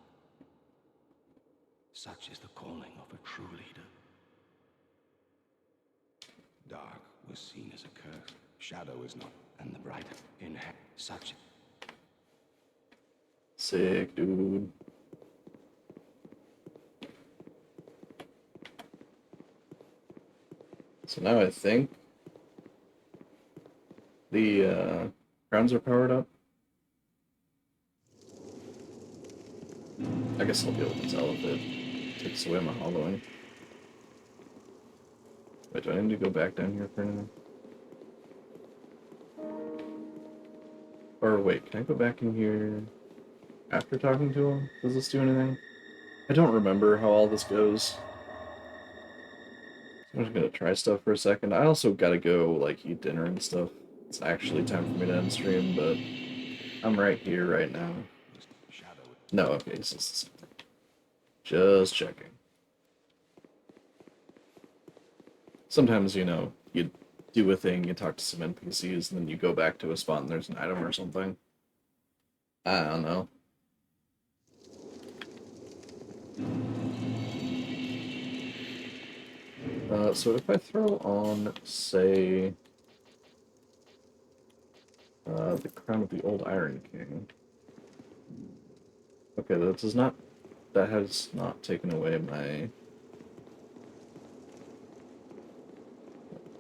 S4: Such is the calling of a true leader. Dark was seen as a curse. Shadow is not, and the brighter inherit such.
S3: Sick, dude. So now I think the crowns are powered up. I guess I'll be able to tell if it takes away my hollowing. Wait, do I need to go back down here for anything? Or wait, can I go back in here after talking to him? Does this do anything? I don't remember how all this goes. I'm just gonna try stuff for a second. I also gotta go, like, eat dinner and stuff. It's actually time for me to end stream, but I'm right here right now. No, okay, it's just the same thing. Just checking. Sometimes, you know, you do a thing, you talk to some NPCs, and then you go back to a spot and there's an item or something. I don't know. So if I throw on, say, the Crown of the Old Iron King. Okay, that has not taken away my...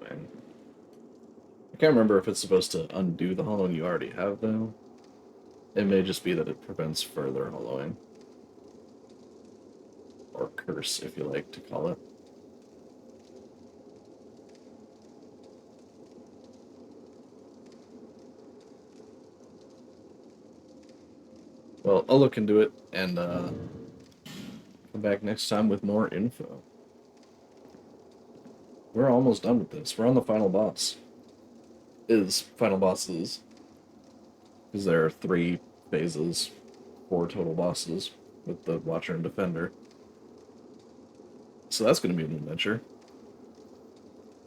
S3: I can't remember if it's supposed to undo the hollowing you already have, though. It may just be that it prevents further hollowing. Or curse, if you like to call it. Well, I'll look into it, and come back next time with more info. We're almost done with this. We're on the final boss. Final bosses. Because there are 3 phases, 4 total bosses, with the Watcher and Defender. So that's going to be an adventure.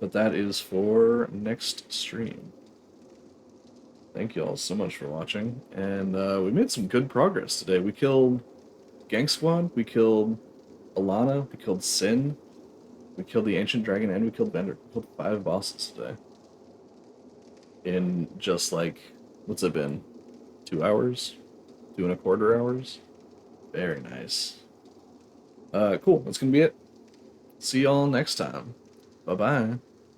S3: But that is for next stream. Thank you all so much for watching, and we made some good progress today. We killed Gang Squad, we killed Alana, we killed Sin, we killed the Ancient Dragon, and we killed Bender. We killed 5 bosses today. In just like, what's it been? 2 hours? 2.25 hours? Very nice. Cool, that's gonna be it. See y'all next time. Bye-bye.